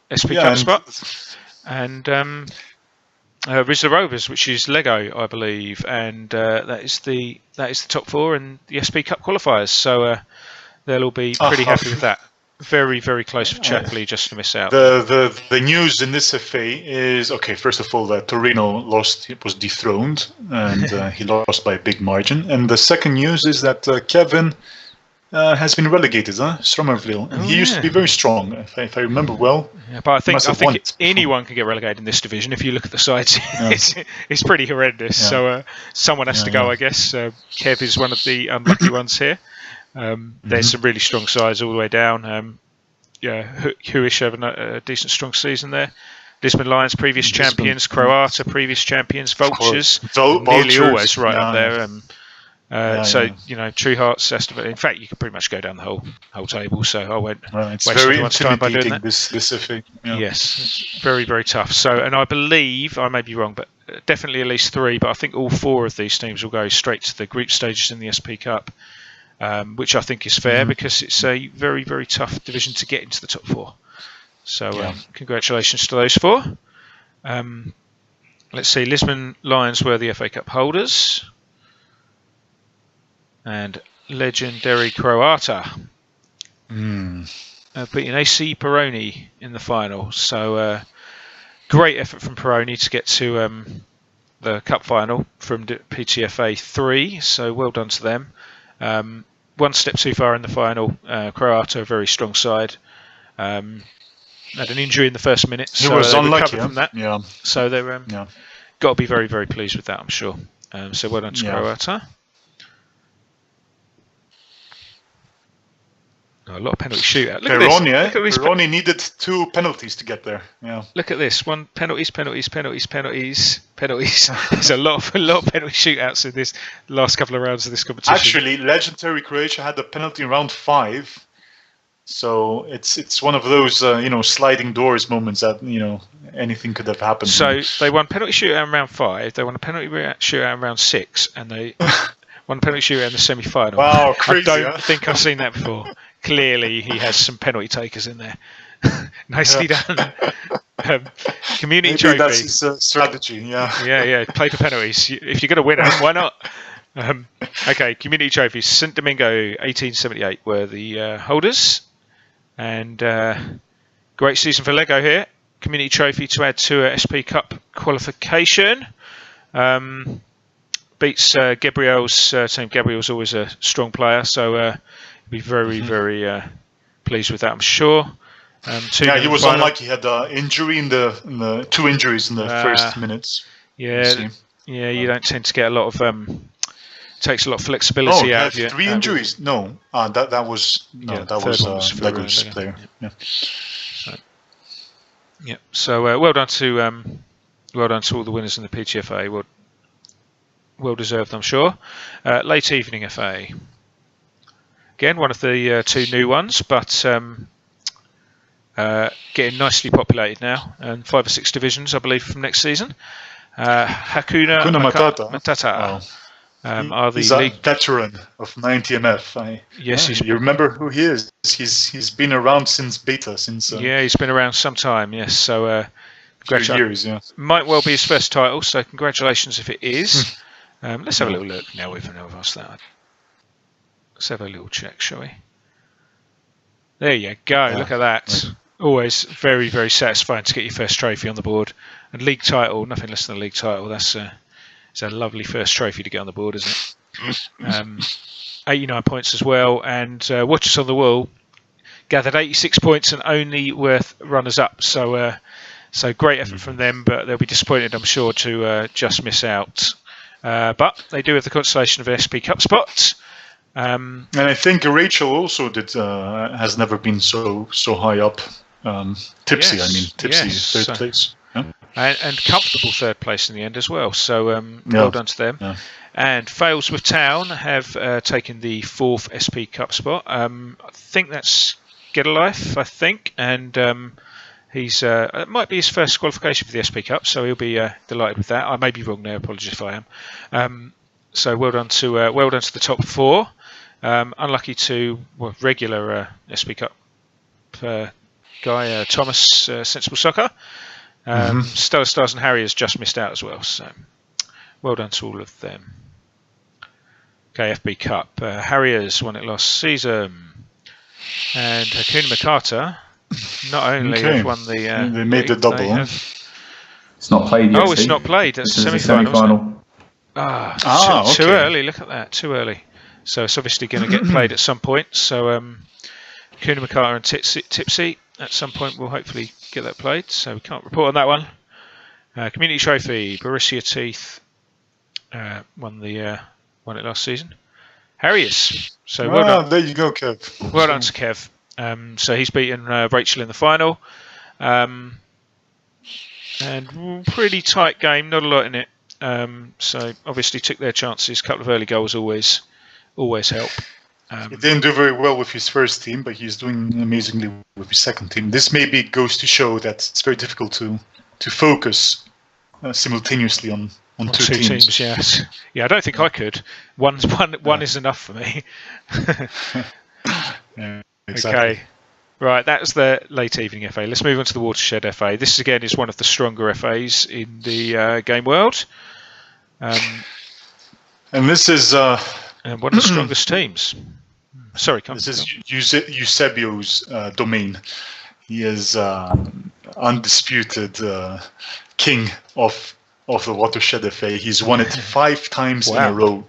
Speaker 1: SP Cup spot. And Rizla Rovers, which is Lego, I believe, and that is the top four and the SP Cup qualifiers. So they'll all be pretty happy with that. Very, very close for Chapley just to miss out.
Speaker 2: The news in this FA is, okay, first of all, that Torino lost, it was dethroned, and he lost by a big margin. And the second news is that Kevin has been relegated, Stromerville. And he used to be very strong, if I remember well.
Speaker 1: Yeah, but I think anyone can get relegated in this division. If you look at the sides, it's pretty horrendous. Yeah. So someone has to go, I guess. Kev is one of the unlucky ones here. There's some really strong sides all the way down. Huish having a decent, strong season there. Lisbon Lions, previous champions. Croata, previous champions. Vultures, nearly always right up there. True Hearts, Estevan. In fact, you could pretty much go down the whole table. So I won't waste everyone's time by doing that.
Speaker 2: This FA. Yeah.
Speaker 1: Yes, it's very, very tough. So, and I believe, I may be wrong, but definitely at least 3. But I think all 4 of these teams will go straight to the group stages in the SP Cup. Which I think is fair because it's a very, very tough division to get into the top 4. So congratulations to those 4. Let's see, Lisbon Lions were the FA Cup holders. And legendary Croata beating AC Peroni in the final. So great effort from Peroni to get to the cup final from PTFA 3. So well done to them. One step too far in the final. Croata, a very strong side. Had an injury in the first minute, so
Speaker 2: was unlucky
Speaker 1: from that.
Speaker 2: Yeah.
Speaker 1: So they're got to be very, very pleased with that, I'm sure. So well done to Croata. Oh, a lot of penalty shootout. Look
Speaker 2: Peroni,
Speaker 1: at this.
Speaker 2: Peroni needed 2 penalties to get there. Yeah.
Speaker 1: Look at this. One penalties. There's a lot of penalty shootouts in this last couple of rounds of this competition.
Speaker 2: Actually, legendary Croatia had a penalty in round 5. So it's one of those sliding doors moments that anything could have happened.
Speaker 1: So they won penalty shootout in round 5. They won a penalty shootout in round 6, and they won a penalty shootout in the semi-final.
Speaker 2: Wow, crazy!
Speaker 1: I don't think I've seen that before. Clearly, he has some penalty takers in there. Nicely done. Community trophy.
Speaker 2: That's his strategy. Yeah.
Speaker 1: Yeah. Play for penalties. If you're going to win them, why not? Okay, community trophies. St Domingo 1878 were the holders, and great season for Lego here. Community trophy to add to a SP Cup qualification. Beats Gabriel's team. Gabriel's always a strong player, so be very, very pleased with that, I'm sure.
Speaker 2: He was unlucky. He had injury in the 2 injuries in the first minutes.
Speaker 1: Yeah, you don't tend to get a lot of. Takes a lot of flexibility out of you.
Speaker 2: 3 injuries? No, that was Lego's player.
Speaker 1: Yeah. So well done to all the winners in the PTFA. Well deserved, I'm sure. Late evening FA. Again, one of the 2 new ones, but getting nicely populated now, and 5 or 6 divisions, I believe, from next season. Hakuna Matata. Are the
Speaker 2: he's a veteran of 90MF.
Speaker 1: Yes,
Speaker 2: you remember who he is? He's been around since beta.
Speaker 1: He's been around some time. Yes, so
Speaker 2: years. Yeah,
Speaker 1: might well be his first title. So congratulations if it is. Let's have a little look now. We've asked that. Let's have a little check, shall we? There you go. Yeah, look at that. Right. Always very, very satisfying to get your first trophy on the board. And league title, nothing less than a league title. It's a lovely first trophy to get on the board, isn't it? 89 points as well. And Watchers on the Wall gathered 86 points and only worth runners-up. So great effort from them, but they'll be disappointed, I'm sure, to just miss out. But they do have the consolation of an SP Cup spot.
Speaker 2: And I think Rachel also has never been so high up. Tipsy, third place. Yeah.
Speaker 1: And comfortable 3rd place in the end as well. So well done to them. Yeah. And Fails with Town have taken the 4th SP Cup spot. I think that's Get a Life, and he's it might be his first qualification for the SP Cup, so he'll be delighted with that. I may be wrong there. Apologies if I am. So well done to the top 4. Unlucky to regular SP Cup guy Thomas Sensible Soccer. Stellar Stars and Harriers just missed out as well. So well done to all of them. Okay, FB Cup. Harriers won it last season, and Hakuna Matata not only have won the.
Speaker 2: They made the double.
Speaker 3: It's not played yet.
Speaker 1: Oh, it's not played. That's the semi-final. Too early. Look at that. Too early. So it's obviously going to get played at some point. So Hakuna Matata and Tipsy at some point will hopefully get that played. So we can't report on that one. Community Trophy. Borussia Teeth won it last season. Harriers. So well done.
Speaker 2: There you go, Kev.
Speaker 1: Well done to Kev. So he's beaten Rachel in the final. And pretty tight game. Not a lot in it. So obviously took their chances. A couple of early goals always help.
Speaker 2: He didn't do very well with his first team, but he's doing amazingly with his second team. This maybe goes to show that it's very difficult to focus simultaneously on two teams.
Speaker 1: Yes. Yeah, I don't think I could. One is enough for me.
Speaker 2: Yeah, exactly.
Speaker 1: Okay. Right, that's the late evening FA. Let's move on to the Watershed FA. This again is one of the stronger FAs in the game world.
Speaker 2: And this is
Speaker 1: one of the strongest teams. Sorry,
Speaker 2: this is Eusebio's domain. He is undisputed king of the Watershed FA. He's won it 5 times in a row,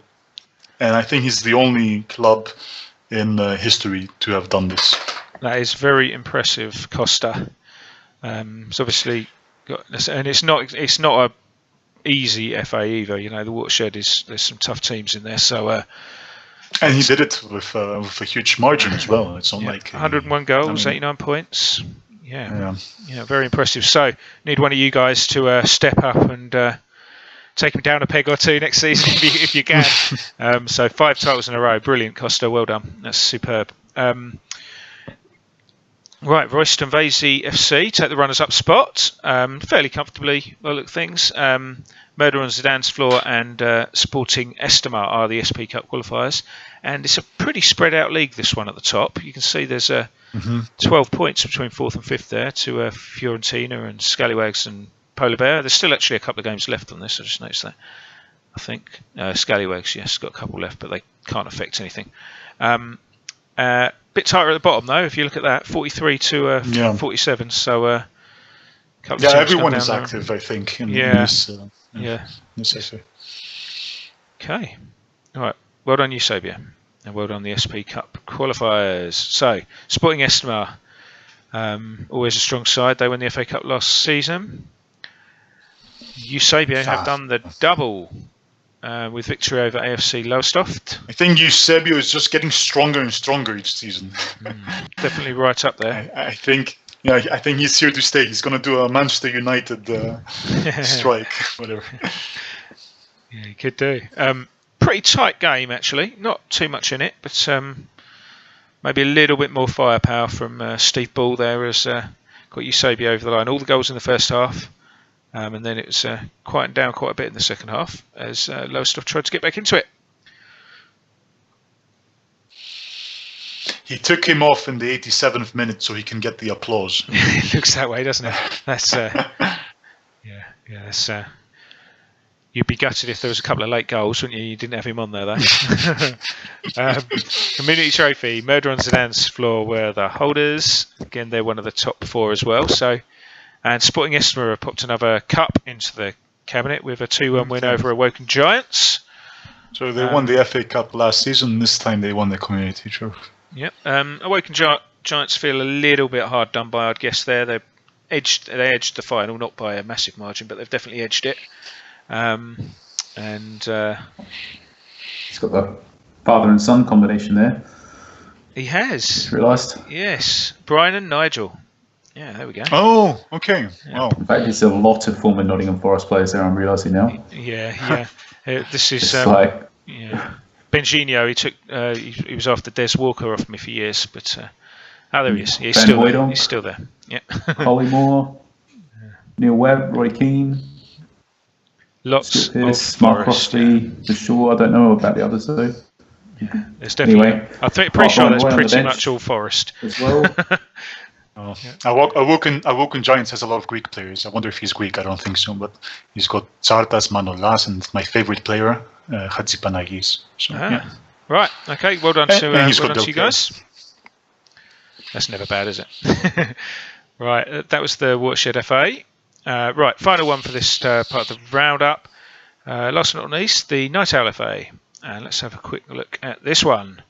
Speaker 2: and I think he's the only club in history to have done this.
Speaker 1: That is very impressive, Costa. It's obviously and it's not a easy FA either. You know, the Watershed there's some tough teams in there. So
Speaker 2: And he did it with a huge margin as well. It's not like
Speaker 1: 101 goals, 89 points. Yeah, very impressive. So, need one of you guys to step up and take him down a peg or two next season if you can. So 5 titles in a row, brilliant, Costa. Well done. That's superb. Right, Royston Vasey FC take the runners-up spot fairly comfortably. By the look of things. Murder on Zidane's floor and Sporting Estamar are the SP Cup qualifiers, and it's a pretty spread-out league. This one at the top, you can see there's 12 points between 4th and 5th there to Fiorentina and Scallywags and Polar Bear. There's still actually a couple of games left on this. I just noticed that. I think Scallywags, yes, got a couple left, but they can't affect anything. Bit tighter at the bottom though. If you look at that, 43 to 47. So couple of
Speaker 2: everyone is active, I think. In this, this essay.
Speaker 1: Okay. All right. Well done, Eusebia, and well done the SP Cup qualifiers. So Sporting Estamar, always a strong side. They won the FA Cup last season. Eusebia have done the double. With victory over AFC Lowestoft.
Speaker 2: I think Eusebio is just getting stronger and stronger each season.
Speaker 1: Definitely right up there.
Speaker 2: I think he's here to stay. He's going to do a Manchester United strike, whatever.
Speaker 1: Yeah, he could do. Pretty tight game, actually. Not too much in it, but maybe a little bit more firepower from Steve Ball there has got Eusebio over the line. All the goals in the first half. And then it was quieting down quite a bit in the second half as Lowestoft tried to get back into it.
Speaker 2: He took him off in the 87th minute so he can get the applause.
Speaker 1: It looks that way, doesn't it? That's that's. You'd be gutted if there was a couple of late goals, wouldn't you? You didn't have him on there, though. Community Trophy, Murder on Zidane's floor were the holders. Again, they're one of the top 4 as well. So. And Sporting Estamar have popped another cup into the cabinet with a 2-1 win over Awoken Giants.
Speaker 2: So they won the FA Cup last season. This time they won the Community Trophy.
Speaker 1: Yep. Awoken Giants feel a little bit hard done by, I'd guess. They edged the final, not by a massive margin, but they've definitely edged it. And
Speaker 3: he's got the father and son combination there.
Speaker 1: He has.
Speaker 3: Just realised.
Speaker 1: Yes, Brian and Nigel. Yeah, there we go.
Speaker 2: Oh, okay.
Speaker 1: Yeah.
Speaker 2: Wow.
Speaker 3: In fact, there's a lot of former Nottingham Forest players there, I'm realising now.
Speaker 1: Yeah. This is Benigno. He took. He was after Des Walker off me for years, but there he is. He's still there. He's still there. Yeah.
Speaker 3: Collymore, Neil Webb, Roy Keane.
Speaker 1: Lots
Speaker 3: of Mark Crossley, for sure. I don't know about the others though.
Speaker 1: Yeah, there's definitely. Anyway, I'm pretty sure that's pretty much all Forest
Speaker 3: as well.
Speaker 2: Oh. Awoken Giants has a lot of Greek players. I wonder if he's Greek. I don't think so, but he's got Tsartas, Manolas, and my favorite player, Hadjipanagis. So,
Speaker 1: Right. Okay. Well done to you guys. That's never bad, is it? Right. That was the Watershed FA. Right. Final one for this part of the roundup. Last but not least, the Night Owl FA. Let's have a quick look at this one.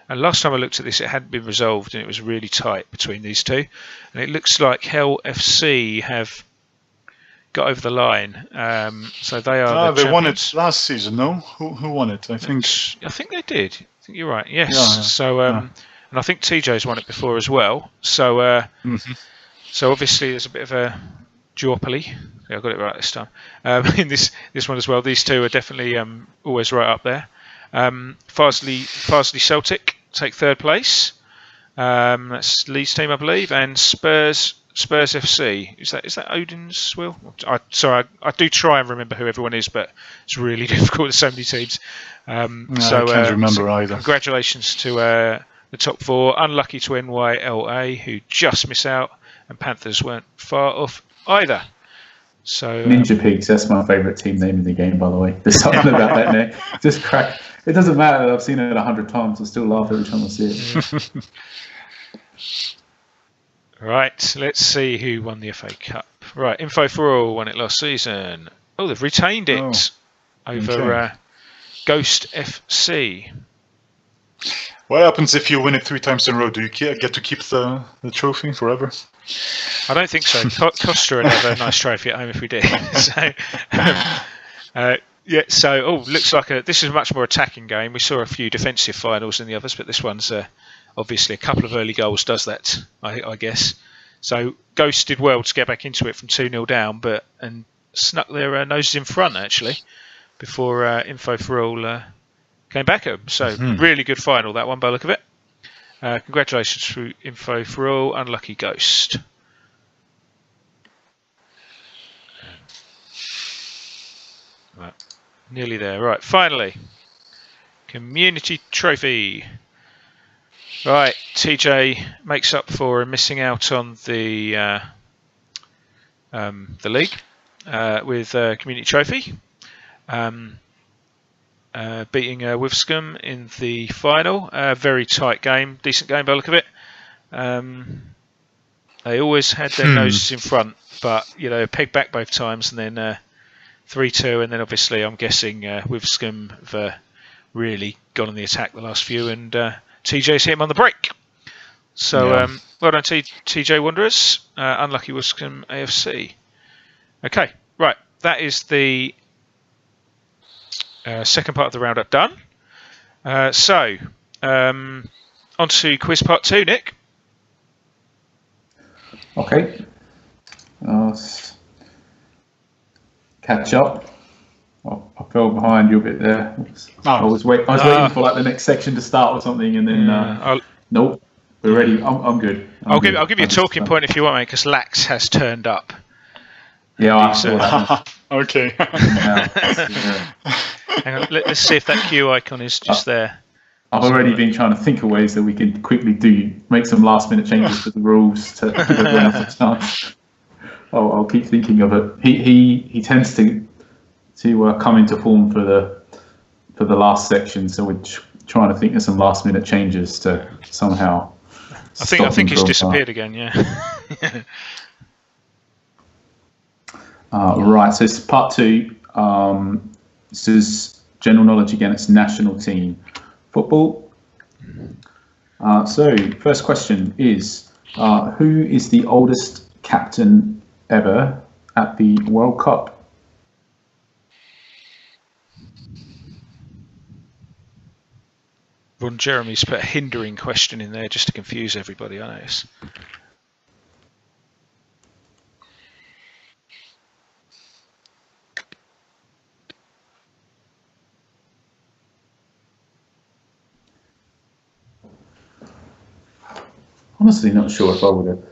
Speaker 1: And last time I looked at this, it hadn't been resolved, and it was really tight between these two. And it looks like Hell FC have got over the line. So they are.
Speaker 2: They won it last season, no? Who won it? I think
Speaker 1: they did. I think you're right. Yes. Yeah. So and I think TJ's won it before as well. So so obviously there's a bit of a duopoly. Yeah, I got it right this time. In this one as well, these two are definitely always right up there. Farsley Celtic take 3rd place. That's Leeds team, I believe, and Spurs FC. Is that Odin's Will? I do try and remember who everyone is, but it's really difficult with so many teams.
Speaker 2: I can't remember either.
Speaker 1: Congratulations to the top 4. Unlucky to NYLA, who just miss out, and Panthers weren't far off either. So
Speaker 3: Ninja Peaks, that's my favourite team name in the game, by the way. There's something about that name. Just crack. It doesn't matter. I've seen it 100 times. I still laugh every time I see it.
Speaker 1: Right. Let's see who won the FA Cup. Right. Info for All won it last season. Oh, they've retained it over Ghost FC.
Speaker 2: What happens if you win it 3 times in a row? Do you get to keep the trophy forever?
Speaker 1: I don't think so. Costa would have a nice trophy at home if we did. So, Yeah, so looks like this is a much more attacking game. We saw a few defensive finals in the others, but this one's obviously a couple of early goals does that, I guess. So Ghost did well to get back into it from 2-0 down, and snuck their noses in front actually before Info for All came back at them. So really good final that one by the look of it. Congratulations to Info for All, unlucky Ghost. Right. Nearly there. Right, finally. Community Trophy. Right, TJ makes up for missing out on the league with Community Trophy. Beating Wivscombe in the final. Very tight game, decent game by the look of it. They always had their noses in front, but pegged back both times, and then 3-2, and then obviously I'm guessing Wivscombe have really gone on the attack the last few, and TJ's hit him on the break. So well done TJ Wanderers, unlucky Wivscombe AFC. Okay, right, that is the second part of the roundup done. So on to quiz part 2, Nick.
Speaker 3: Okay. Catch up. I fell behind you a bit there. I was waiting for like the next section to start or something, and then nope, we're ready. I'm good.
Speaker 1: I'll give you a talking point if you want, mate, because Lax has turned up.
Speaker 3: Yeah, I saw that.
Speaker 2: Okay.
Speaker 1: Hang on, let's see if that Q icon is just there.
Speaker 3: I've already been trying to think of ways that we could quickly make some last-minute changes to the rules to give everyone else a chance. I'll keep thinking of it. He tends to come into form for the last section, so we're trying to think of some last-minute changes to somehow.
Speaker 1: I think he's disappeared again. Yeah.
Speaker 3: Right. So it's part 2. This is general knowledge again. It's national team football. So first question is, who is the oldest captain ever at the World Cup?
Speaker 1: Ron Jeremy's put a hindering question in there just to confuse everybody, I notice.
Speaker 3: Honestly, not sure if I would have.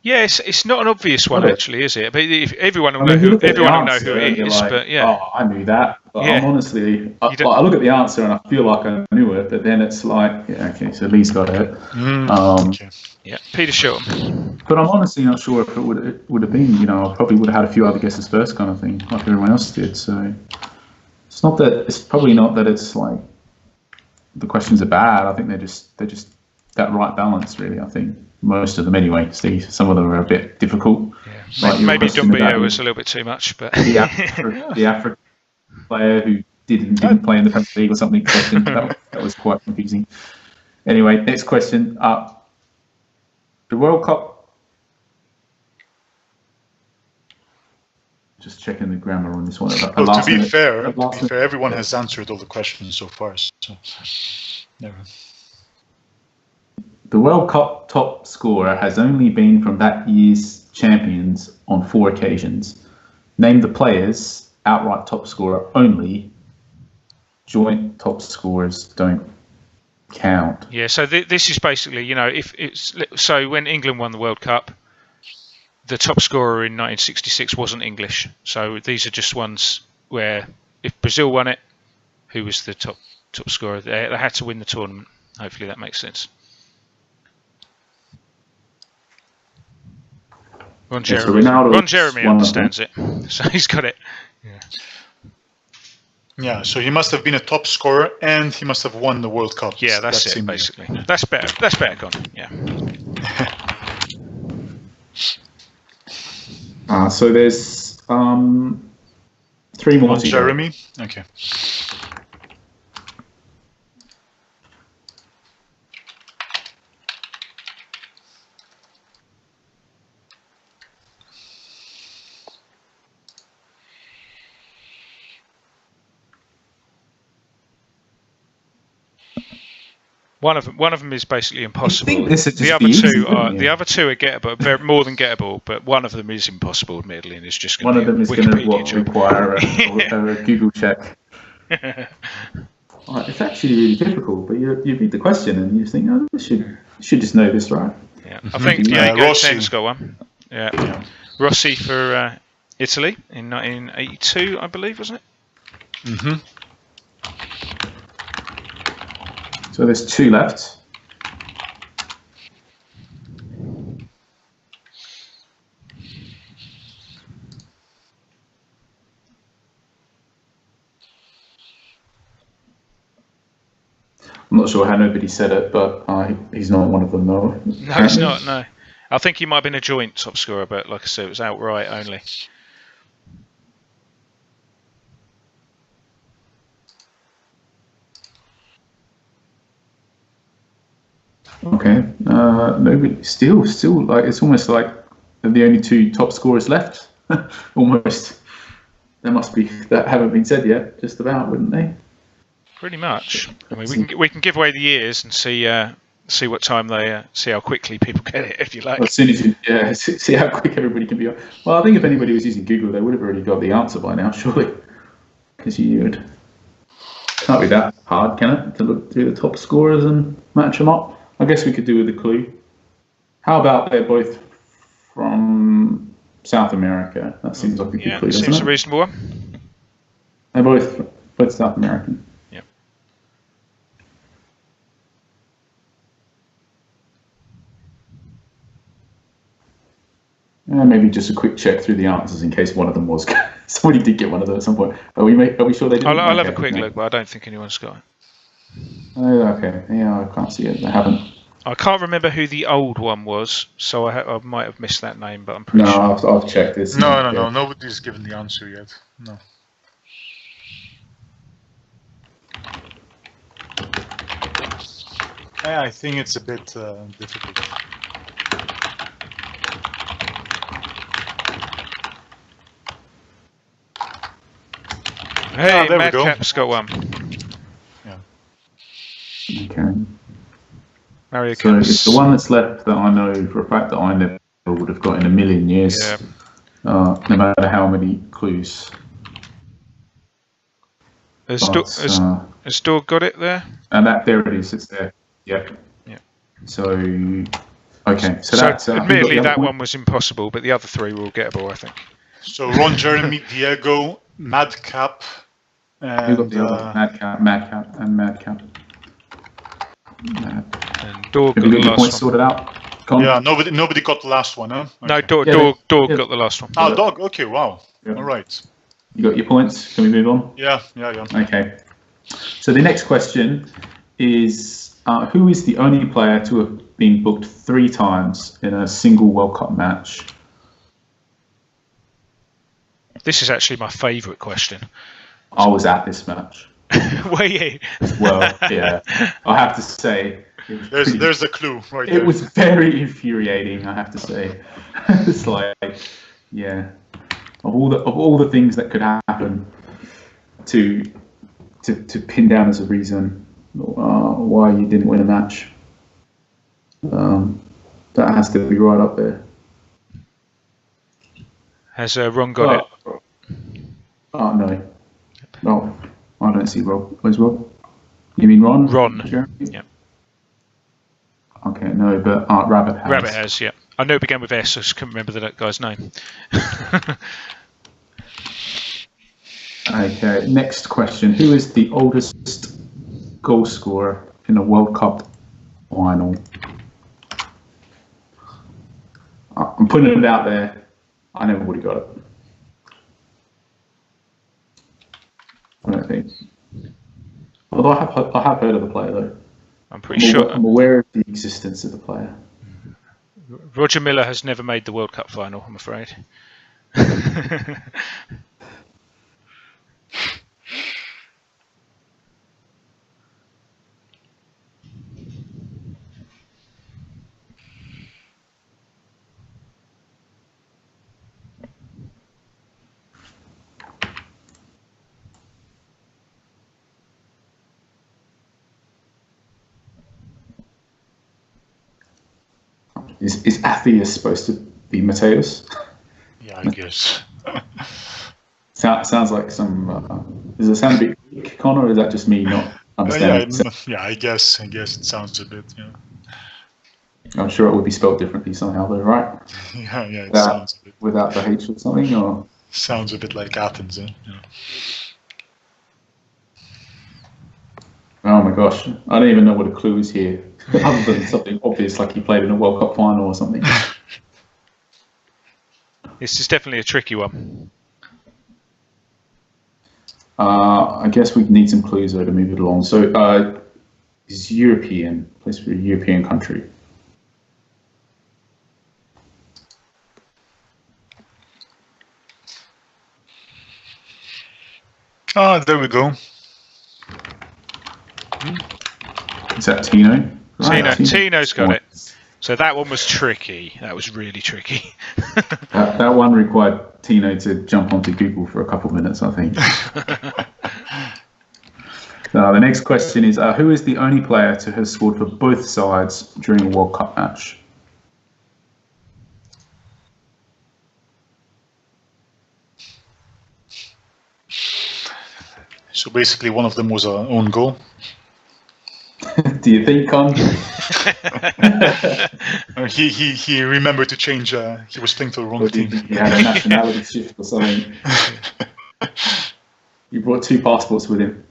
Speaker 1: Yeah, it's not an obvious one actually, is it? But if everyone will know who it is.
Speaker 3: Like,
Speaker 1: but yeah,
Speaker 3: I knew that. But
Speaker 1: yeah.
Speaker 3: I'm honestly, I look at the answer and I feel like I knew it, but then it's like, yeah, okay, so Lee's got it.
Speaker 1: Okay. Yeah, Peter Shilton.
Speaker 3: But I'm honestly not sure if it would have been. I probably would have had a few other guesses first, kind of thing, like everyone else did. So it's probably not that it's like the questions are bad. I think they're just that right balance, really. I think most of them, anyway. Steve, some of them are a bit difficult.
Speaker 1: Yeah. Like maybe Dumbia was a little bit too much, but
Speaker 3: the African player who didn't play in the Premier League or something. That was quite confusing. Anyway, next question. The World Cup. Just checking the grammar on this one.
Speaker 2: To be fair, everyone has answered all the questions so far. So never.
Speaker 3: The World Cup top scorer has only been from that year's champions on 4 occasions. Name the players, outright top scorer only. Joint top scorers don't count.
Speaker 1: Yeah, so this is basically, if it's so when England won the World Cup, the top scorer in 1966 wasn't English. So these are just ones where if Brazil won it, who was the top scorer? They had to win the tournament. Hopefully that makes sense. Ron Jeremy understands it, so he's got it.
Speaker 2: Yeah, so he must have been a top scorer and he must have won the World Cup.
Speaker 1: Yeah, that's it, basically. Yeah. That's better. That's better, Con. Yeah.
Speaker 3: So there's 3 more.
Speaker 2: Jeremy? Okay.
Speaker 1: One of them is basically impossible. The other two are gettable, very more than gettable, but one of them is impossible, admittedly, and it's just going to be
Speaker 3: one of them is going to require a Google check. It's actually really difficult, but you read the question and you just think, oh, you should just know this, right?
Speaker 1: Yeah, I think Diego Ten's got one. Yeah. Rossi for Italy in 1982, I believe, wasn't it?
Speaker 2: Mm-hmm.
Speaker 3: So there's 2 left. I'm not sure how nobody said it, but he's not one of them, though.
Speaker 1: No, he's not, no. I think he might have been a joint top scorer, but like I said, it was outright only.
Speaker 3: Okay. Nobody. Still, like it's almost like the only 2 top scorers left. Almost. There must be that haven't been said yet. Just about, wouldn't they?
Speaker 1: Pretty much. I mean, we can give away the years and see what time they see how quickly people get it, if you like.
Speaker 3: As soon as see how quick everybody can be. Well, I think if anybody was using Google, they would have already got the answer by now, surely, because you would. Can't be that hard, can it? To look through the top scorers and match them up. I guess we could do with a clue. How about they're both from South America? That seems like a good clue, doesn't it?
Speaker 1: Seems a reasonable one.
Speaker 3: They're both South American.
Speaker 1: Yeah.
Speaker 3: Maybe just a quick check through the answers in case one of them was. Somebody did get one of them at some point. Are we sure they didn't?
Speaker 1: I'll have a quick look, but I don't think anyone's got it.
Speaker 3: Oh, okay. Yeah, I can't see it. They haven't.
Speaker 1: I can't remember who the old one was, so I might have missed that name, but I'm pretty sure.
Speaker 3: No, I've checked this.
Speaker 2: No. Nobody's given the answer yet. No. I think it's a bit difficult.
Speaker 1: Hey, Madcap's got one.
Speaker 2: Yeah.
Speaker 3: Okay.
Speaker 1: Mario
Speaker 3: So
Speaker 1: Caps.
Speaker 3: it's the one that's left that I know for a fact that I never would have got in a million years.
Speaker 1: Yeah.
Speaker 3: No matter how many clues.
Speaker 1: Has Dog got it there?
Speaker 3: And there it is. It's there. Yep.
Speaker 1: Yeah.
Speaker 3: So, okay. So that's
Speaker 1: admittedly that one was impossible, but the other 3 were all gettable, I think.
Speaker 2: So Ron Jeremy, Diego, Madcap, and
Speaker 3: who got the other? Madcap.
Speaker 1: And Dog
Speaker 3: Have
Speaker 1: got
Speaker 3: you got
Speaker 1: the
Speaker 3: your points
Speaker 1: last one.
Speaker 3: sorted out? Con?
Speaker 2: Yeah, nobody got the last one, huh?
Speaker 1: No,
Speaker 2: Okay.
Speaker 1: Dog got the last one.
Speaker 2: Oh, Dog. Okay, wow.
Speaker 3: Yeah.
Speaker 2: All right.
Speaker 3: You got your points? Can we move on?
Speaker 2: Yeah.
Speaker 3: Okay. So the next question is, who is the only player to have been booked 3 times in a single World Cup match?
Speaker 1: This is actually my favourite question.
Speaker 3: I was at this match.
Speaker 1: Were you?
Speaker 3: Well, yeah. I have to say.
Speaker 2: There's a clue right there.
Speaker 3: It was very infuriating, I have to say. It's like, yeah. Of all the things that could happen to pin down as a reason why you didn't win a match, that has to be right up there.
Speaker 1: Has Ron got it?
Speaker 3: Oh, no. No, I don't see Rob. Where's Rob? You mean Ron?
Speaker 1: Ron.
Speaker 3: Jeremy?
Speaker 1: Yeah.
Speaker 3: Okay, no, but Rabbit has.
Speaker 1: Rabbit has, yeah. I know it began with S, I just couldn't remember that guy's name.
Speaker 3: Okay, next question. Who is the oldest goal scorer in a World Cup final? I'm putting it out there. I never would have got it. I don't think. Although I have heard of the player though.
Speaker 1: I'm pretty sure.
Speaker 3: I'm aware of the existence of the player.
Speaker 1: Roger Miller has never made the World Cup final, I'm afraid.
Speaker 3: Is Atheus supposed to be Mateus?
Speaker 2: Yeah, I guess.
Speaker 3: Sounds like some. Does it sound a bit Greek, Connor, or is that just me not understanding?
Speaker 2: Yeah, I guess it sounds a bit. Yeah.
Speaker 3: I'm sure it would be spelled differently somehow, though, right?
Speaker 2: Yeah, it sounds a bit.
Speaker 3: Without the H or something, or
Speaker 2: sounds a bit like Athens, eh? Yeah.
Speaker 3: Oh my gosh, I don't even know what a clue is here, other than something obvious like he played in a World Cup final or something.
Speaker 1: This is definitely a tricky one.
Speaker 3: I guess we need some clues though to move it along. So, is European, plays for a European country.
Speaker 2: Ah, there we go.
Speaker 3: Is that Tino?
Speaker 1: Tino's got it. So that one was tricky. That was really tricky.
Speaker 3: that one required Tino to jump onto Google for a couple of minutes, I think. The next question is, who is the only player to have scored for both sides during a World Cup match?
Speaker 2: So basically, one of them was an own goal.
Speaker 3: Do you think, Con?
Speaker 2: He remembered to change. He was playing for the wrong team.
Speaker 3: He had a nationality shift or something. He brought 2 passports with him.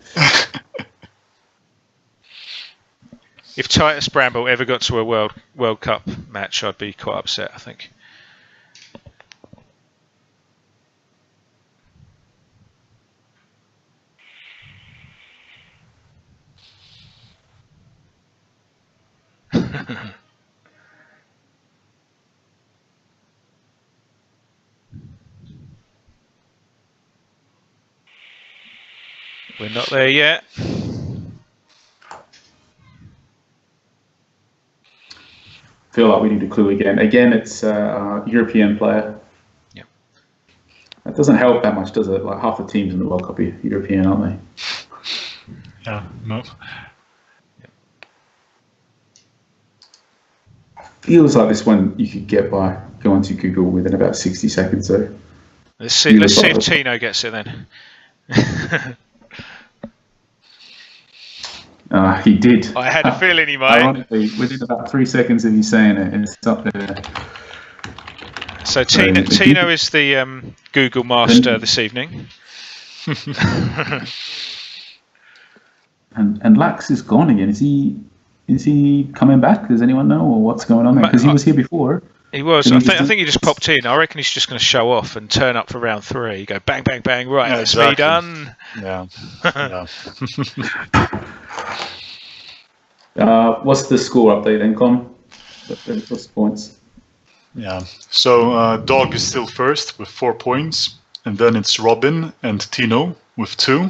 Speaker 1: If Titus Bramble ever got to a World Cup match, I'd be quite upset, I think. We're not there yet.
Speaker 3: Feel like we need a clue again. Again, it's a European player.
Speaker 1: Yeah.
Speaker 3: That doesn't help that much, does it? Like half the teams in the World Cup are European, aren't they?
Speaker 2: Yeah, no.
Speaker 3: Feels like this one you could get by going to Google within about 60 seconds, though.
Speaker 1: Let's see if Tino gets it then.
Speaker 3: He did.
Speaker 1: I had a feeling he might.
Speaker 3: Ironically, within about 3 seconds of you saying it, it's up there.
Speaker 1: So Tino is the Google master this evening.
Speaker 3: and Lax is gone again. Is he coming back? Does anyone know, or what's going on there? Because he was here before.
Speaker 1: He was. I think he just popped in. I reckon he's just going to show off and turn up for round 3. Go bang, bang, bang. Right, that's exactly. Me done.
Speaker 2: Yeah.
Speaker 3: What's the score update then, Con? What's the points?
Speaker 2: Yeah. So Dog is still first with 4 points, and then it's Robin and Tino with 2,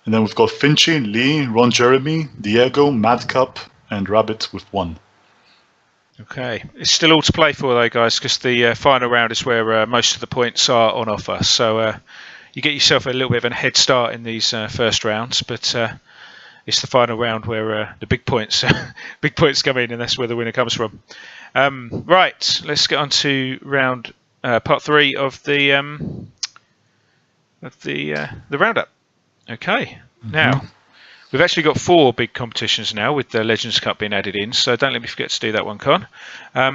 Speaker 2: and then we've got Finchy, Lee, Ron Jeremy, Diego, Madcap, and Rabbit with 1.
Speaker 1: Okay, it's still all to play for though, guys, because the final round is where most of the points are on offer. So you get yourself a little bit of a head start in these first rounds, but it's the final round where the big points come in, and that's where the winner comes from. Right, let's get on to round part 3 of the roundup. Okay, now. We've actually got 4 big competitions now with the Legends Cup being added in, so don't let me forget to do that one, Con.
Speaker 2: Yeah.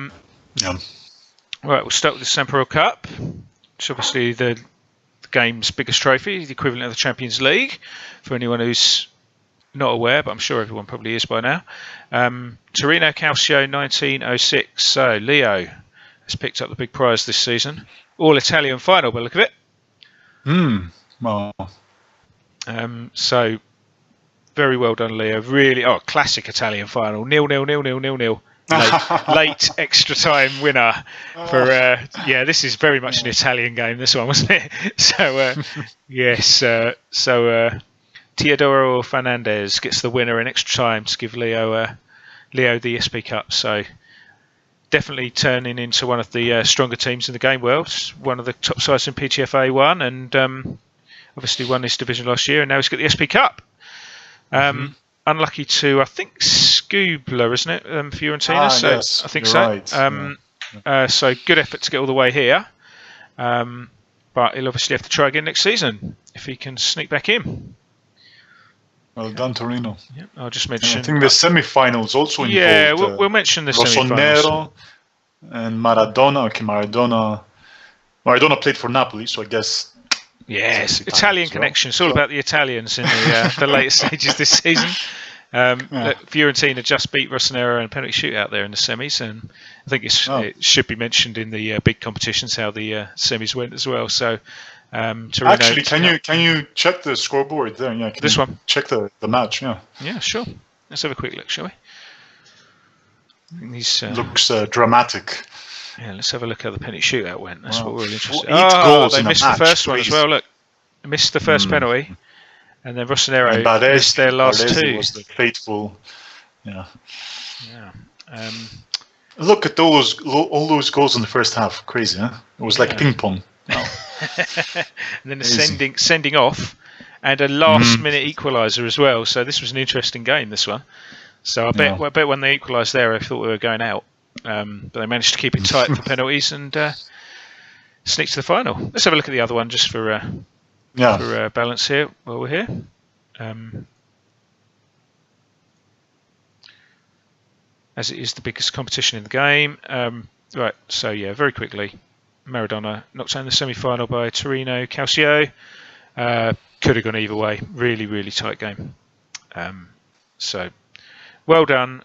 Speaker 1: Right, we'll start with the Semperor Cup, which is obviously the game's biggest trophy, the equivalent of the Champions League, for anyone who's not aware, but I'm sure everyone probably is by now. Torino Calcio 1906. So Leo has picked up the big prize this season. All Italian final, by the look of it.
Speaker 2: Well.
Speaker 1: So very well done, Leo. Really, classic Italian final. 0-0. Late extra time winner for this is very much an Italian game, this one, wasn't it? So yes, Teodoro Fernandez gets the winner in extra time to give Leo the SP Cup. So definitely turning into one of the stronger teams in the game world, one of the top sides in PTFA 1, and obviously won this division last year, and now he's got the SP Cup. unlucky to, I think, Skubla, isn't it, Fiorentina? So
Speaker 2: yes,
Speaker 1: I think
Speaker 2: you're
Speaker 1: so.
Speaker 2: right.
Speaker 1: So good effort to get all the way here. But he'll obviously have to try again next season if he can sneak back in.
Speaker 2: Well done, Torino.
Speaker 1: Yeah, I'll just mention.
Speaker 2: I think the semi-finals also involved.
Speaker 1: Yeah, we'll mention the semi-finals.
Speaker 2: Rossonero and Maradona. Okay, Maradona played for Napoli, so I guess.
Speaker 1: Yes, Italian connection. It's all about the Italians in the later stages this season. Fiorentina just beat Rossonero in a penalty shootout there in the semis, and I think it should be mentioned in the big competitions how the semis went as well. So, Torino,
Speaker 2: actually, can you check the scoreboard there? Yeah,
Speaker 1: this one.
Speaker 2: Check the match. Yeah.
Speaker 1: Yeah, sure. Let's have a quick look, shall we? These
Speaker 2: looks dramatic.
Speaker 1: Yeah, let's have a look how the penalty shootout went. That's what we're really interested in.
Speaker 2: 8 goals
Speaker 1: they
Speaker 2: in
Speaker 1: missed
Speaker 2: a match.
Speaker 1: The first one
Speaker 2: Crazy.
Speaker 1: as well. Look, they missed the first penalty, and then Rossonero missed their last two.
Speaker 2: Was the fateful. Yeah.
Speaker 1: Yeah.
Speaker 2: Look at all those goals in the first half. Crazy, huh? It was like ping pong. Wow.
Speaker 1: And then the sending off, and a last-minute equaliser as well. So this was an interesting game. This one. So I bet when they equalised there, I thought we were going out. But they managed to keep it tight for penalties and sneak to the final. Let's have a look at the other one just for balance here while we're here. As it is the biggest competition in the game. Right, so yeah, very quickly. Maradona knocked out in the semi-final by Torino Calcio. Could have gone either way. Really, really tight game. So well done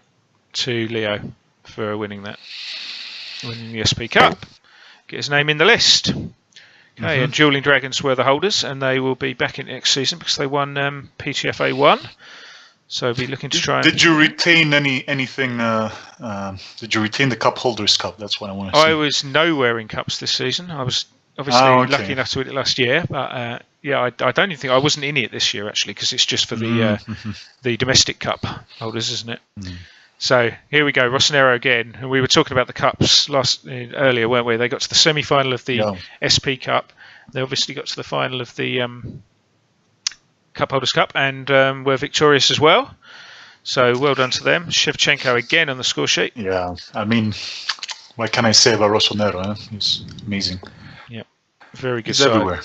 Speaker 1: to Leo for winning the SP Cup. Get his name in the list. Okay, and Dueling Dragons were the holders, and they will be back in next season because they won PTFA 1. So we'll be looking to try.
Speaker 2: Did you retain anything? Did you retain the Cup Holders Cup? That's what I want to see.
Speaker 1: I was nowhere in cups this season. I was obviously lucky enough to win it last year, but I don't even think I wasn't in it this year actually because it's just for the domestic cup holders, isn't it? So here we go, Rossonero again, and we were talking about the cups earlier, weren't we? They got to the semi-final of the SP Cup. They obviously got to the final of the Cup Holders Cup and were victorious as well. So well done to them. Shevchenko again on the score sheet.
Speaker 2: Yeah, I mean, what can I say about Rossonero? Huh? He's amazing.
Speaker 1: Yeah, very good.
Speaker 2: He's everywhere.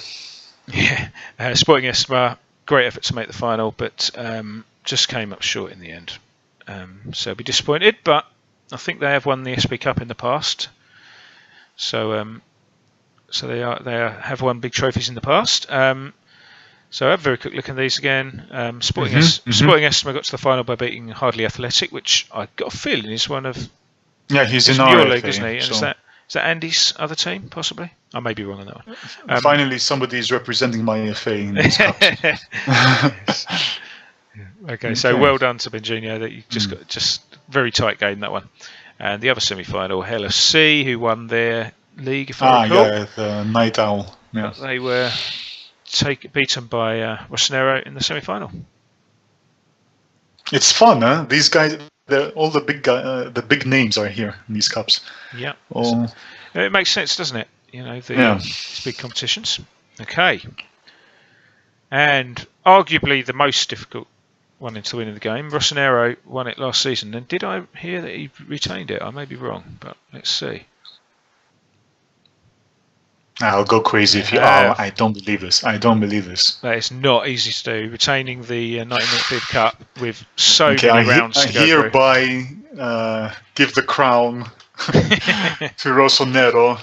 Speaker 1: Yeah, Sporting Esma, great effort to make the final, but just came up short in the end. So I'll be disappointed, but I think they have won the SP Cup in the past. So they have won big trophies in the past. So I have a very quick look at these again. Sporting Esma got to the final by beating Hardley Athletic, which I got a feeling is one of
Speaker 2: he's in our
Speaker 1: league, isn't he? And is that Andy's other team, possibly? I may be wrong on that one.
Speaker 2: Finally, somebody is representing my FA in this cup.
Speaker 1: Okay, so well done to Benjinho that you just got very tight game that one. And the other semi-final, LFC, who won their league, if I recall.
Speaker 2: Yeah, the Night Owl. Yeah.
Speaker 1: They were beaten by Rossonero in the semi-final.
Speaker 2: It's fun, huh? These guys, all the big names are here in these cups.
Speaker 1: Yeah. It makes sense, doesn't it? You know, these big competitions. Okay. And arguably the most difficult one to win in the game. Rossonero won it last season. And did I hear that he retained it? I may be wrong, but let's see.
Speaker 2: I'll go crazy if you. I don't believe this. I don't believe this.
Speaker 1: That is not easy to do. Retaining the 90-minute bid cup with so many rounds to go through.
Speaker 2: Hereby give the crown to Rossonero.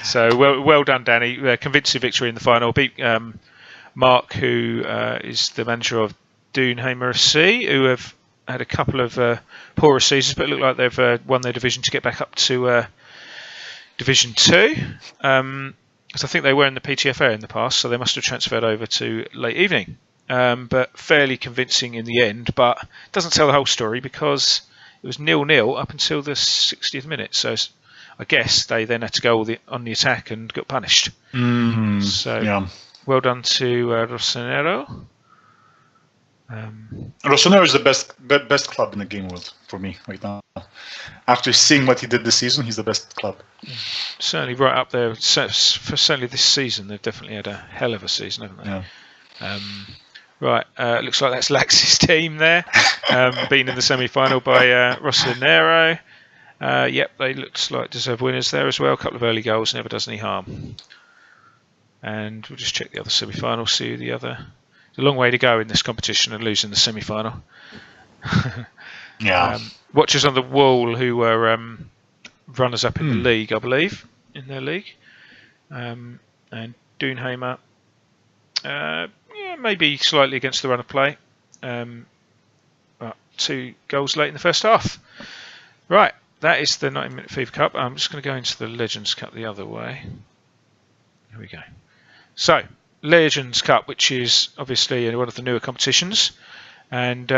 Speaker 1: So well done, Danny. Convincing victory in the final. Beat Mark, who is the manager of Doonhamer FC, who have had a couple of poorer seasons, but look like they've won their division to get back up to Division 2. Because I think they were in the PTFA in the past, so they must have transferred over to late evening. But fairly convincing in the end, but it doesn't tell the whole story because it was 0-0 up until the 60th minute. So I guess they then had to go on the attack and got punished. So well done to Rossonero.
Speaker 2: Rossonero is the best club in the game world for me right now. After seeing what he did this season, he's the best club.
Speaker 1: Certainly right up there. Certainly this season, they've definitely had a hell of a season, haven't they?
Speaker 2: Yeah.
Speaker 1: Right, looks like that's Lax's team there, being in the semi-final by Rossonero. Yep, they looked like deserved winners there as well. A couple of early goals never does any harm. And we'll just check the other semi-final, see the other. It's a long way to go in this competition and losing the semi-final.
Speaker 2: Yeah.
Speaker 1: Watchers on the wall who were runners-up in the league, I believe, in their league. And Doonhamer, maybe slightly against the run of play. But 2 goals late in the first half. Right, that is the 90-minute FIFA Cup. I'm just going to go into the Legends Cup the other way. Here we go. So, Legends Cup, which is obviously one of the newer competitions. And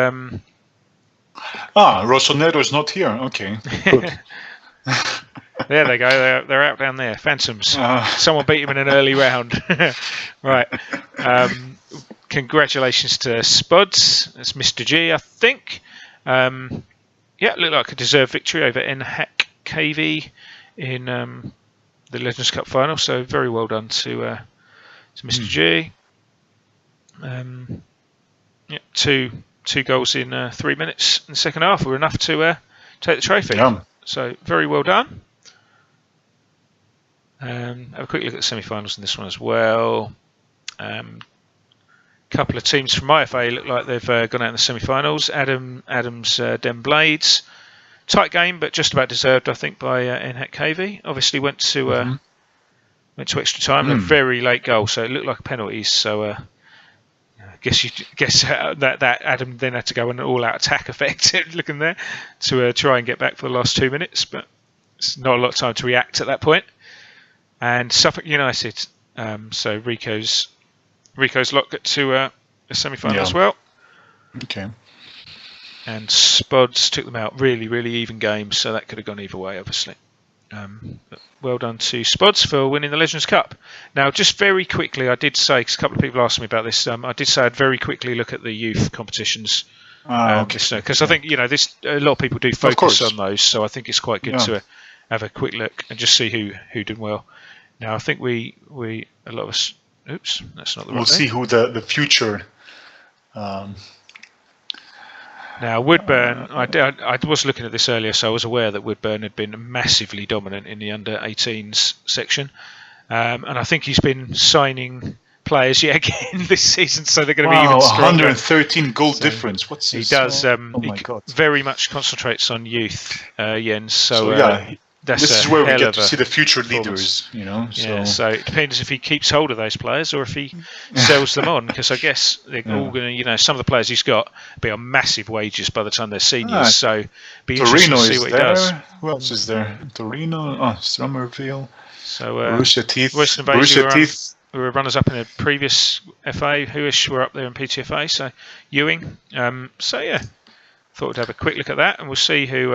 Speaker 2: Rossonero is not here. Okay, good.
Speaker 1: There they go. They're out down there. Phantoms. Someone beat him in an early round. Right. Congratulations to Spuds. That's Mr. G, I think. Yeah, looked like a deserved victory over NHAC KV in the Legends Cup final. So very well done to Mr. G. Yeah, two goals in 3 minutes in the second half were enough to take the trophy.
Speaker 2: Yeah.
Speaker 1: So very well done. Have a quick look at the semi-finals in this one as well. Couple of teams from IFA look like they've gone out in the semi-finals. Adams Den Blades. Tight game, but just about deserved, I think, by NHAC KV. Obviously went to extra time. A very late goal, so it looked like a penalty. So I guess that Adam then had to go on an all-out attack effect, looking there, to try and get back for the last 2 minutes. But it's not a lot of time to react at that point. And Suffolk United. So Rico's lot got to a semi-final as well.
Speaker 2: Okay.
Speaker 1: And Spuds took them out. Really, really even games, so that could have gone either way, obviously. But well done to Spuds for winning the Legends Cup. Now, just very quickly, I did say, because a couple of people asked me about this, I did say I'd very quickly look at the youth competitions. Because I think, a lot of people do focus on those, so I think it's quite good to have a quick look and just see who did well. Now, I think a lot of us... Oops, that's not the right
Speaker 2: We'll see who the future...
Speaker 1: Now, Woodburn, I was looking at this earlier, so I was aware that Woodburn had been massively dominant in the under-18s section. And I think he's been signing players yet again this season, so they're going to be even stronger.
Speaker 2: 113 goal difference. What's
Speaker 1: he
Speaker 2: his,
Speaker 1: does.
Speaker 2: oh my God.
Speaker 1: Very much concentrates on youth, Jens. So
Speaker 2: this is where we get to see the future leaders,
Speaker 1: So it depends if he keeps hold of those players or if he sells them on, because I guess they're all going to, some of the players he's got be on massive wages by the time they're seniors. So be interesting to see what he does.
Speaker 2: Who else is there? Torino, Summerville.
Speaker 1: So
Speaker 2: Borussia Teeth.
Speaker 1: We were runners up in a previous FA. Huish were up there in PTFA. So Ewing. Thought we'd have a quick look at that, and we'll see who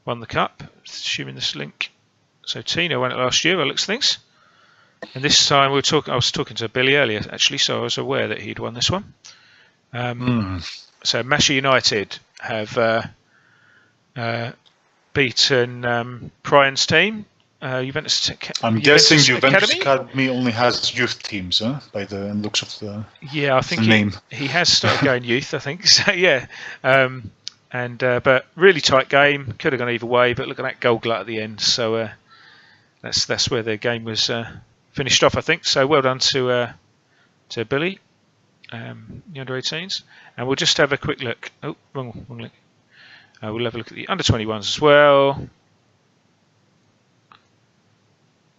Speaker 1: won the cup, assuming this link. So Tino won it last year, by looks of things. And this time I was talking to Billy earlier, actually, so I was aware that he'd won this one. So Masha United have beaten Prian's team. Juventus
Speaker 2: I'm guessing Juventus Academy only has youth teams, by the looks of the
Speaker 1: I think
Speaker 2: name.
Speaker 1: He has started going youth, I think. So yeah. But really tight game. Could have gone either way, but look at that goal glut at the end. So that's where the game was finished off, I think. So well done to Billy, the under-18s. And we'll just have a quick look. Oh, wrong link. We'll have a look at the under-21s as well.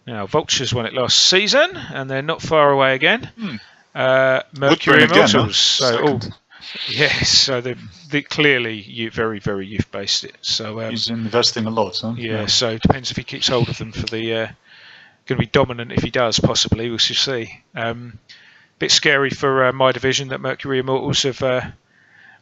Speaker 1: Now, Vultures won it last season, and they're not far away again. Mercury Immortals. So they're clearly very, very youth-based. So
Speaker 2: he's investing a lot, huh?
Speaker 1: Yeah, so it depends if he keeps hold of them for the... going to be dominant if he does, possibly. We shall see. Bit scary for my division that Mercury Immortals have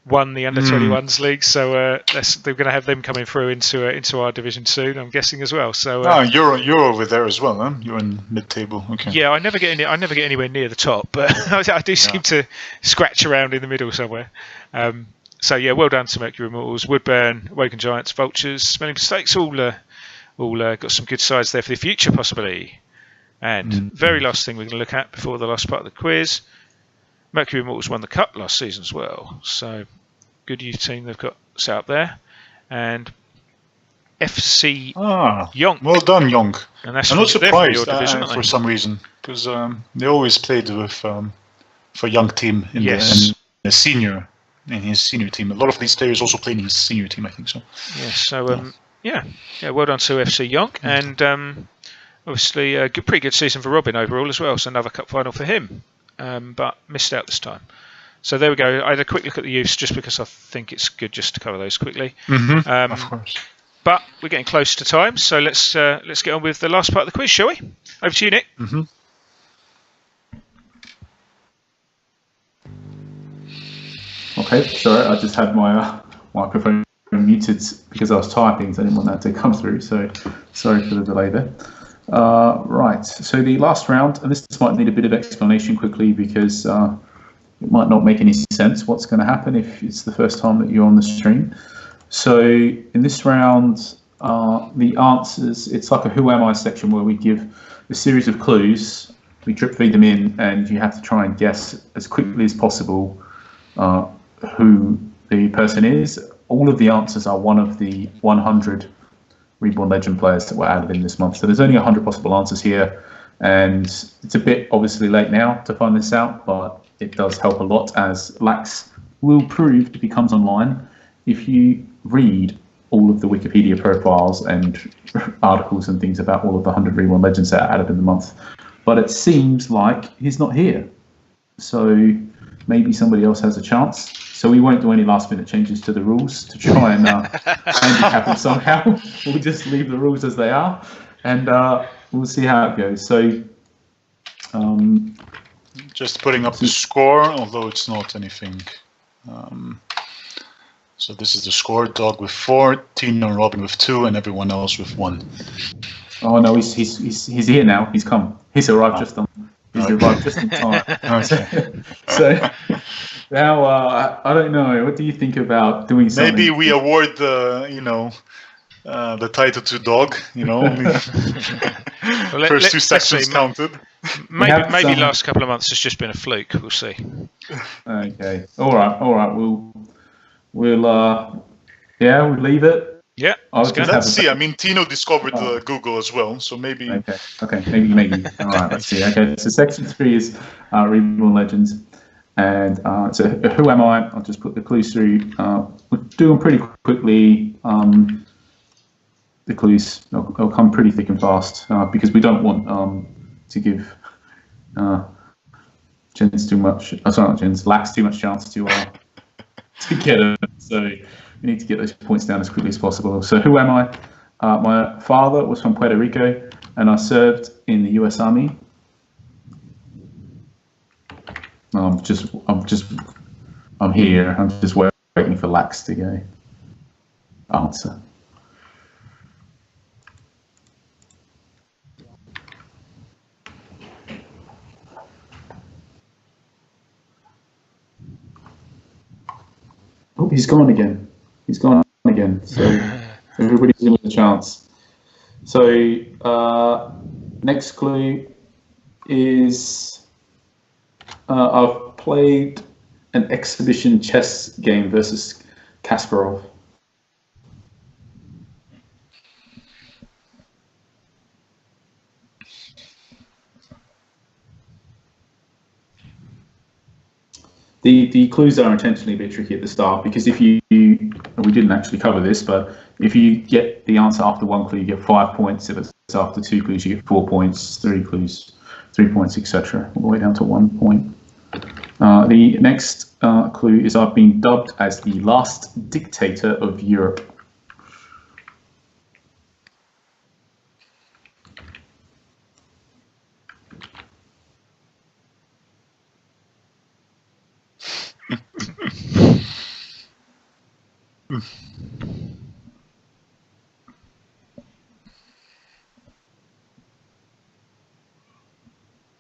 Speaker 1: won the under-21s league, so they're going to have them coming through into our division soon, I'm guessing, as well. So
Speaker 2: you're over there as well, huh? You're in mid-table. Okay.
Speaker 1: Yeah, I never get anywhere near the top, but I do seem to scratch around in the middle somewhere. So yeah, well done to Mercury Immortals, Woodburn, Woken Giants, Vultures, Smelling Mistakes, all got some good sides there for the future, possibly. And very last thing we're going to look at before the last part of the quiz. Mercury Immortals won the cup last season as well. So good youth team they've got set up there. And FC Yonk.
Speaker 2: Well done, Yonk.
Speaker 1: And that's
Speaker 2: I'm not surprised
Speaker 1: division,
Speaker 2: for some reason, because they always played with for young team in the senior in his senior team. A lot of these players also played in his senior team, I think so.
Speaker 1: Yes, so well done to FC Yonk, and obviously a pretty good season for Robin overall as well. So another cup final for him, but missed out this time. So there we go. I had a quick look at the youths just because I think it's good just to cover those quickly.
Speaker 2: Of course.
Speaker 1: But we're getting close to time, so let's get on with the last part of the quiz, shall we? Over to you, Nick.
Speaker 3: Okay, sorry, I just had my microphone muted because I was typing, so I didn't want that to come through. So sorry for the delay there. Right, so the last round, and this might need a bit of explanation quickly because it might not make any sense what's going to happen if it's the first time that you're on the stream. So in this round, the answers, it's like a Who Am I section where we give a series of clues, we drip feed them in, and you have to try and guess as quickly as possible who the person is. All of the answers are one of the 100 Reborn Legend players that were added in this month. So there's only 100 possible answers here, and it's a bit obviously late now to find this out, but it does help a lot, as Lax will prove if he comes online. If you read all of the Wikipedia profiles and articles and things about all of the 100 Reborn Legends that are added in the month, but it seems like he's not here. So maybe somebody else has a chance. So we won't do any last minute changes to the rules to try and handicap him somehow. We'll just leave the rules as they are, and we'll see how it goes. So
Speaker 2: just putting up the score, although it's not anything. So this is the score: Dog with 4, Tino and Robin with 2, and everyone else with 1.
Speaker 3: Oh no, he's here now. He's come. He's arrived just on. He's arrived just in time. So now I don't know. What do you think about doing something?
Speaker 2: Maybe we award the the title to Dog.
Speaker 1: Well,
Speaker 2: first 2 sections counted.
Speaker 1: Maybe last couple of months has just been a fluke. We'll see.
Speaker 3: Okay. All right. We'll leave it.
Speaker 1: Yeah.
Speaker 2: Let's see. I mean, Tino discovered Google as well, so maybe.
Speaker 3: Okay. Maybe. All right. Let's see. Okay. So section 3 is Reborn Legends, and so Who Am I? I'll just put the clues through. We'll do them pretty quickly. The clues they'll come pretty thick and fast because we don't want to give Jens too much. Sorry, not Jens. Lax too much chance to get it. So we need to get those points down as quickly as possible. So who am I? My father was from Puerto Rico, and I served in the U.S. Army. I'm here. I'm just waiting for Lax to go answer. Oh, he's gone again. So everybody's in with a chance. So next clue is I've played an exhibition chess game versus Kasparov. The clues are intentionally a bit tricky at the start because if we didn't actually cover this, but if you get the answer after 1 clue, you get 5 points. If it's after 2 clues, you get 4 points, 3 clues, 3 points, etc. All the way down to 1 point. The next clue is I've been dubbed as the last dictator of Europe.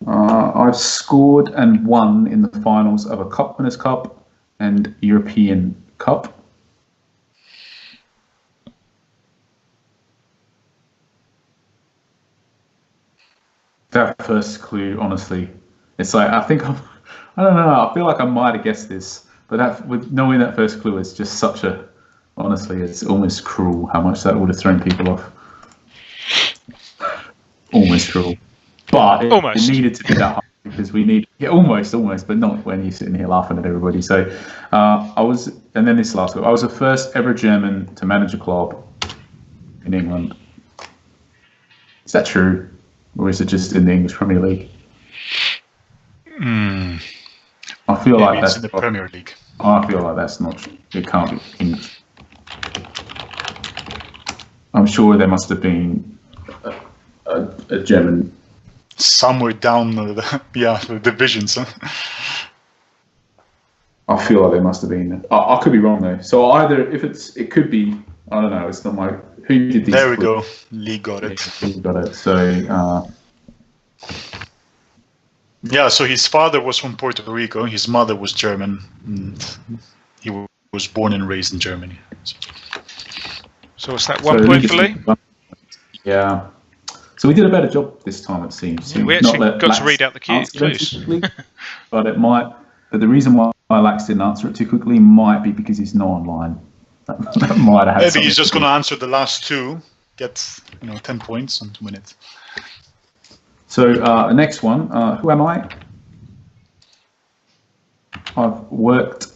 Speaker 3: I've scored and won in the finals of a Cup Winners' Cup and European Cup. That first clue, honestly, it's like I think I don't know. I feel like I might have guessed this, but that, with knowing that first clue, it's just such a. Honestly, it's almost cruel how much that would have thrown people off. Almost cruel, but it needed to be that hard because we need. Yeah, almost, but not when you're sitting here laughing at everybody. So, I was, and then this last one. I was the first ever German to manage a club in England. Is that true, or is it just in the English Premier League? I feel like that's
Speaker 2: in the Premier League.
Speaker 3: I feel like that's not. It can't be English. I'm sure there must have been a German
Speaker 2: somewhere down the divisions. Huh?
Speaker 3: I feel like there must have been. I could be wrong though. So either it could be. I don't know. It's not my. Who did these?
Speaker 2: There we go. Lee got it.
Speaker 3: Lee got it. So.
Speaker 2: Yeah. So his father was from Puerto Rico. His mother was German. And he was born and raised in Germany.
Speaker 1: So what's that? 1 point for Lee?
Speaker 3: Yeah. So we did a better job this time, it seems.
Speaker 1: Yeah, we actually got to read out the clues.
Speaker 3: But it might. But the reason why Lax didn't answer it too quickly might be because he's not online. That might have had
Speaker 2: maybe he's just going to answer the last two, get 10 points, and win it.
Speaker 3: So next one. Who am I? I've worked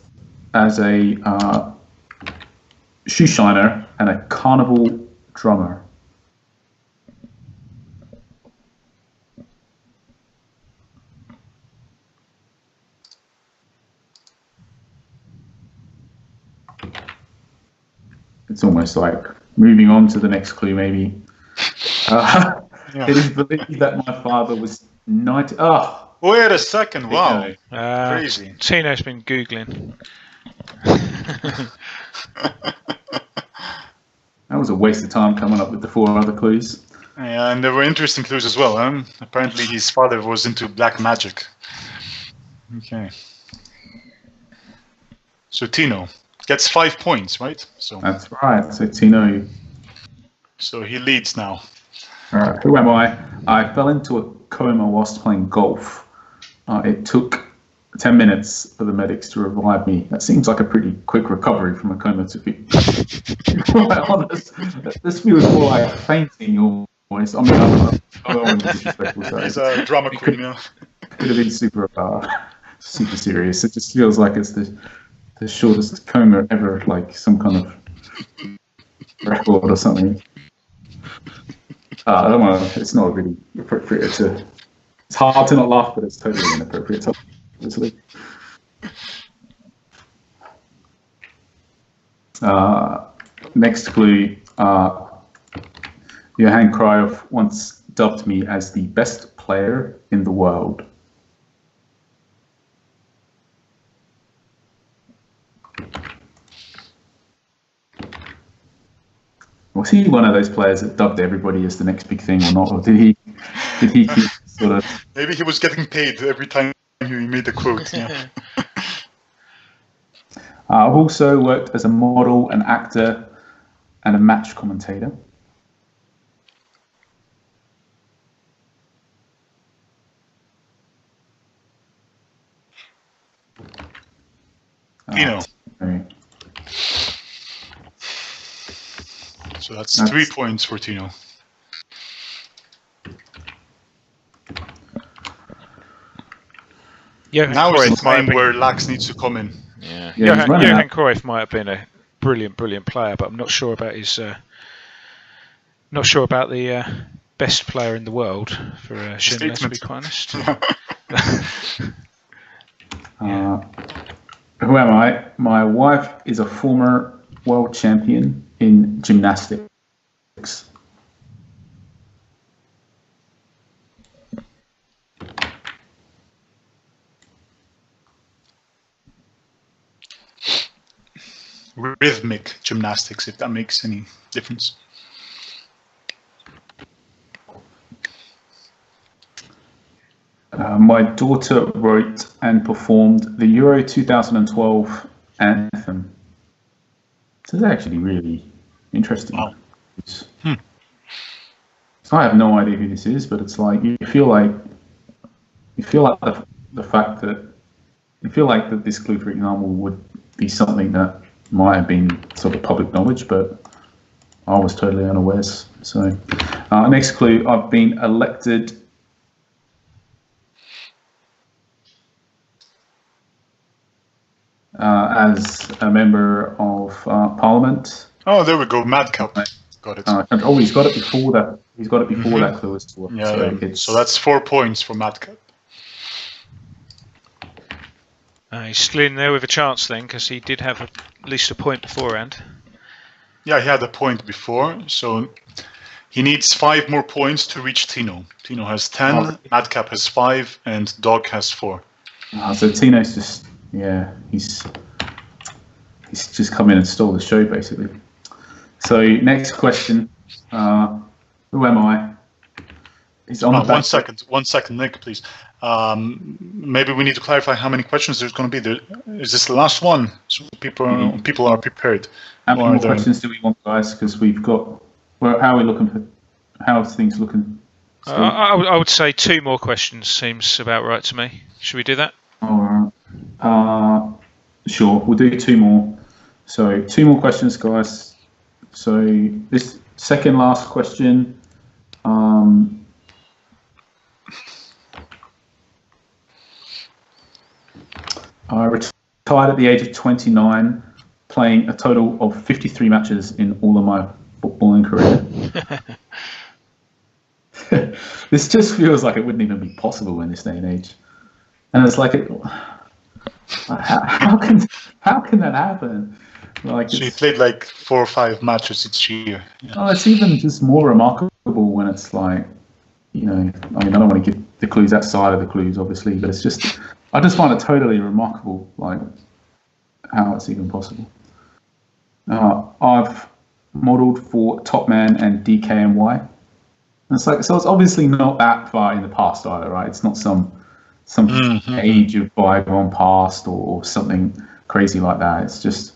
Speaker 3: as a shoe shiner and a carnival drummer. It's almost like moving on to the next clue, maybe. Yeah. It is believed that my father was 90. Oh,
Speaker 2: wait a second! Wow, crazy.
Speaker 1: Tino's been googling.
Speaker 3: That was a waste of time coming up with the 4 other clues.
Speaker 2: Yeah, and there were interesting clues as well. Apparently, his father was into black magic. Okay. So Tino gets 5 points, right? So
Speaker 3: that's right. So Tino.
Speaker 2: So he leads now.
Speaker 3: All right. Who am I? I fell into a coma whilst playing golf. It took 10 minutes for the medics to revive me. That seems like a pretty quick recovery from a coma, to be quite honest. This feels more like fainting almost. I mean, I don't want to be disrespectful. So
Speaker 2: he's a drama queen, yeah.
Speaker 3: Could have been super serious. It just feels like it's the shortest coma ever, like some kind of record or something. I don't want to. It's not really appropriate to. It's hard to not laugh, but it's totally inappropriate. Obviously. Next clue. Johan Cruyff once dubbed me as the best player in the world. Was he one of those players that dubbed everybody as the next big thing or not? Or did he keep sort of...
Speaker 2: Maybe he was getting paid every time he made a quote. Yeah.
Speaker 3: I've also worked as a model, an actor, and a match commentator.
Speaker 2: Tino. So that's 3 points for Tino. Now is the time where Lax needs to come in.
Speaker 1: Yeah, Johan Cruyff might have been a brilliant player, but I'm not sure about his. Not sure about the best player in the world for Schindler, to be quite honest.
Speaker 3: Who am I? My wife is a former world champion in gymnastics.
Speaker 2: Rhythmic gymnastics, if that makes any difference.
Speaker 3: My daughter wrote and performed the Euro 2012 anthem. This is actually really interesting.
Speaker 2: Wow.
Speaker 3: I have no idea who this is, but it's like you feel like the fact that I feel like that this clue, for example, would be something that might have been sort of public knowledge, but I was totally unawares. So, next clue: I've been elected as a member of Parliament.
Speaker 2: Oh, there we go. Madcap. Got it.
Speaker 3: He's got it before that. He's got it before that clue as well.
Speaker 2: Yeah, so that's 4 points for Madcap.
Speaker 1: He's still in there with a chance then, because he did have at least a point beforehand.
Speaker 2: Yeah, he had a point before, so he needs 5 more points to reach Tino. Tino has 10, Madcap has 5, and Dog has 4.
Speaker 3: So Tino's just, he's just come in and stole the show, basically. So next question, who am I? He's on the
Speaker 2: 1 second, Nick, please. Maybe we need to clarify how many questions there's going to be. Is this the last one? So people are prepared.
Speaker 3: How many more questions do we want, guys? Because we've got. Well, how are we looking for? How's things looking?
Speaker 1: I would say 2 more questions seems about right to me. Should we do that?
Speaker 3: All right. Sure. We'll do 2 more. So 2 more questions, guys. So this second last question. I retired at the age of 29, playing a total of 53 matches in all of my footballing career. This just feels like it wouldn't even be possible in this day and age. And it's like, how can that happen? Like,
Speaker 2: so you played like 4 or 5 matches each year. Yeah.
Speaker 3: Oh, it's even just more remarkable when it's like, I mean, I don't want to give the clues outside of the clues, obviously, but it's just, I just find it totally remarkable, like, how it's even possible. I've modelled for Top Man and DKNY. It's like, so it's obviously not that far in the past either, right? It's not some age of bygone past or something crazy like that. It's just.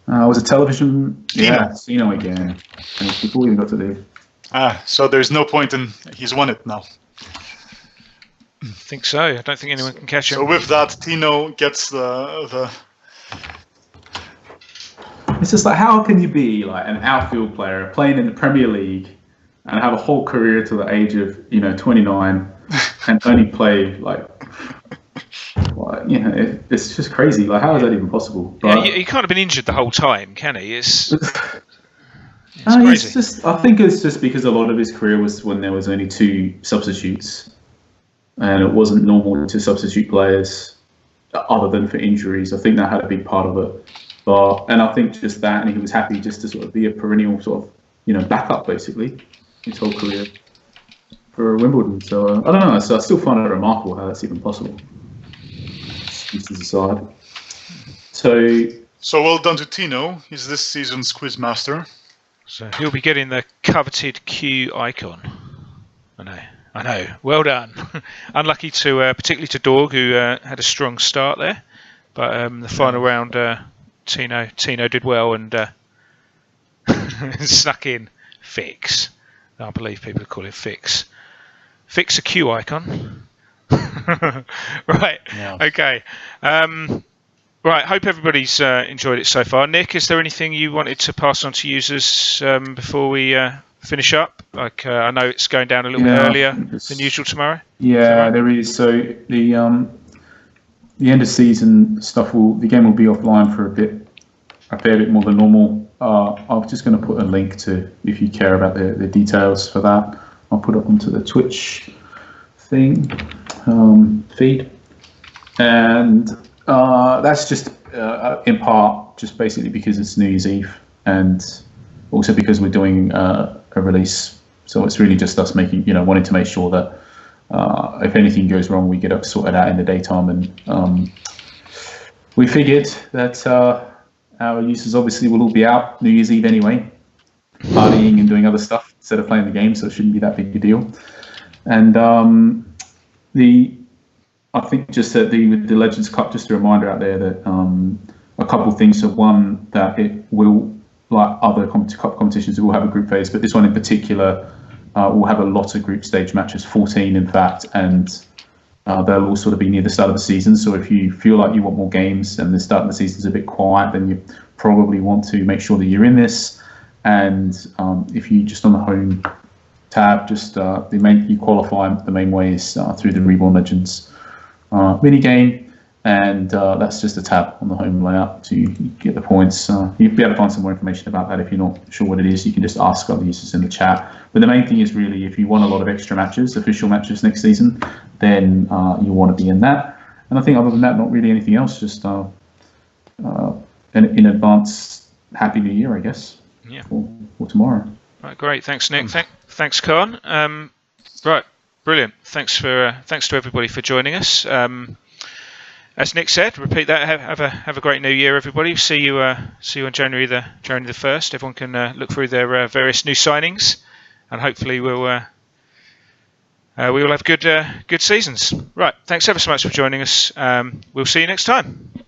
Speaker 3: I was a television. Tino again. And before we even got to the.
Speaker 2: So there's no point in. He's won it now.
Speaker 1: I think so. I don't think anyone can catch him.
Speaker 2: So with that, Tino gets the.
Speaker 3: It's just like, how can you be like an outfield player playing in the Premier League and have a whole career to the age of 29 and only play like. It's just crazy. Like, how is that even possible? But,
Speaker 1: he can't have been injured the whole time, can he? It's
Speaker 3: crazy. I think it's just because a lot of his career was when there was only 2 substitutes, and it wasn't normal to substitute players other than for injuries. I think that had a big part of it. And I think just that, and he was happy just to sort of be a perennial sort of, backup basically his whole career for Wimbledon. So I don't know. So I still find it remarkable how that's even possible. Aside.
Speaker 2: So well done to Tino. He's this season's quizmaster.
Speaker 1: So he'll be getting the coveted Q icon. I know. Well done. Unlucky to particularly to Dorg, who had a strong start there, but the final round, Tino did well and snuck in Fix. I believe people call it Fix. Fix a Q icon. Right. Yeah. Okay. Right. Hope everybody's enjoyed it so far. Nick, is there anything you wanted to pass on to users before we finish up? Like, I know it's going down a little bit earlier than usual tomorrow.
Speaker 3: Yeah, there is. So the end of season stuff the game will be offline for a fair bit more than normal. I'm just going to put a link to, if you care about the details for that, I'll put it onto the Twitch thing. Feed, and that's just in part just basically because it's New Year's Eve, and also because we're doing a release, so it's really just us making wanting to make sure that if anything goes wrong, we get it sorted out in the daytime. And we figured that our users obviously will all be out New Year's Eve anyway, partying and doing other stuff instead of playing the game, so it shouldn't be that big a deal. And I think just that the Legends Cup, just a reminder out there that a couple of things. So one, that it will, like other cup competitions, it will have a group phase, but this one in particular will have a lot of group stage matches, 14 in fact, and they'll all sort of be near the start of the season. So if you feel like you want more games and the start of the season is a bit quiet, then you probably want to make sure that you're in this. And if you just on the home tab, just you qualify the main ways through the Reborn Legends mini game. And that's just a tab on the home layout to get the points. You'll be able to find some more information about that if you're not sure what it is. You can just ask other users in the chat. But the main thing is really, if you want a lot of extra matches, official matches next season, then you want to be in that. And I think other than that, not really anything else. Just in advance, Happy New Year, I guess.
Speaker 1: Yeah.
Speaker 3: For tomorrow.
Speaker 1: Right, great. Thanks, Nick. Thanks, Khan. Right, brilliant. Thanks to everybody for joining us. As Nick said, repeat that. Have a great New Year, everybody. See you on January the 1st. Everyone can look through their various new signings, and hopefully we will have good seasons. Right. Thanks ever so much for joining us. We'll see you next time.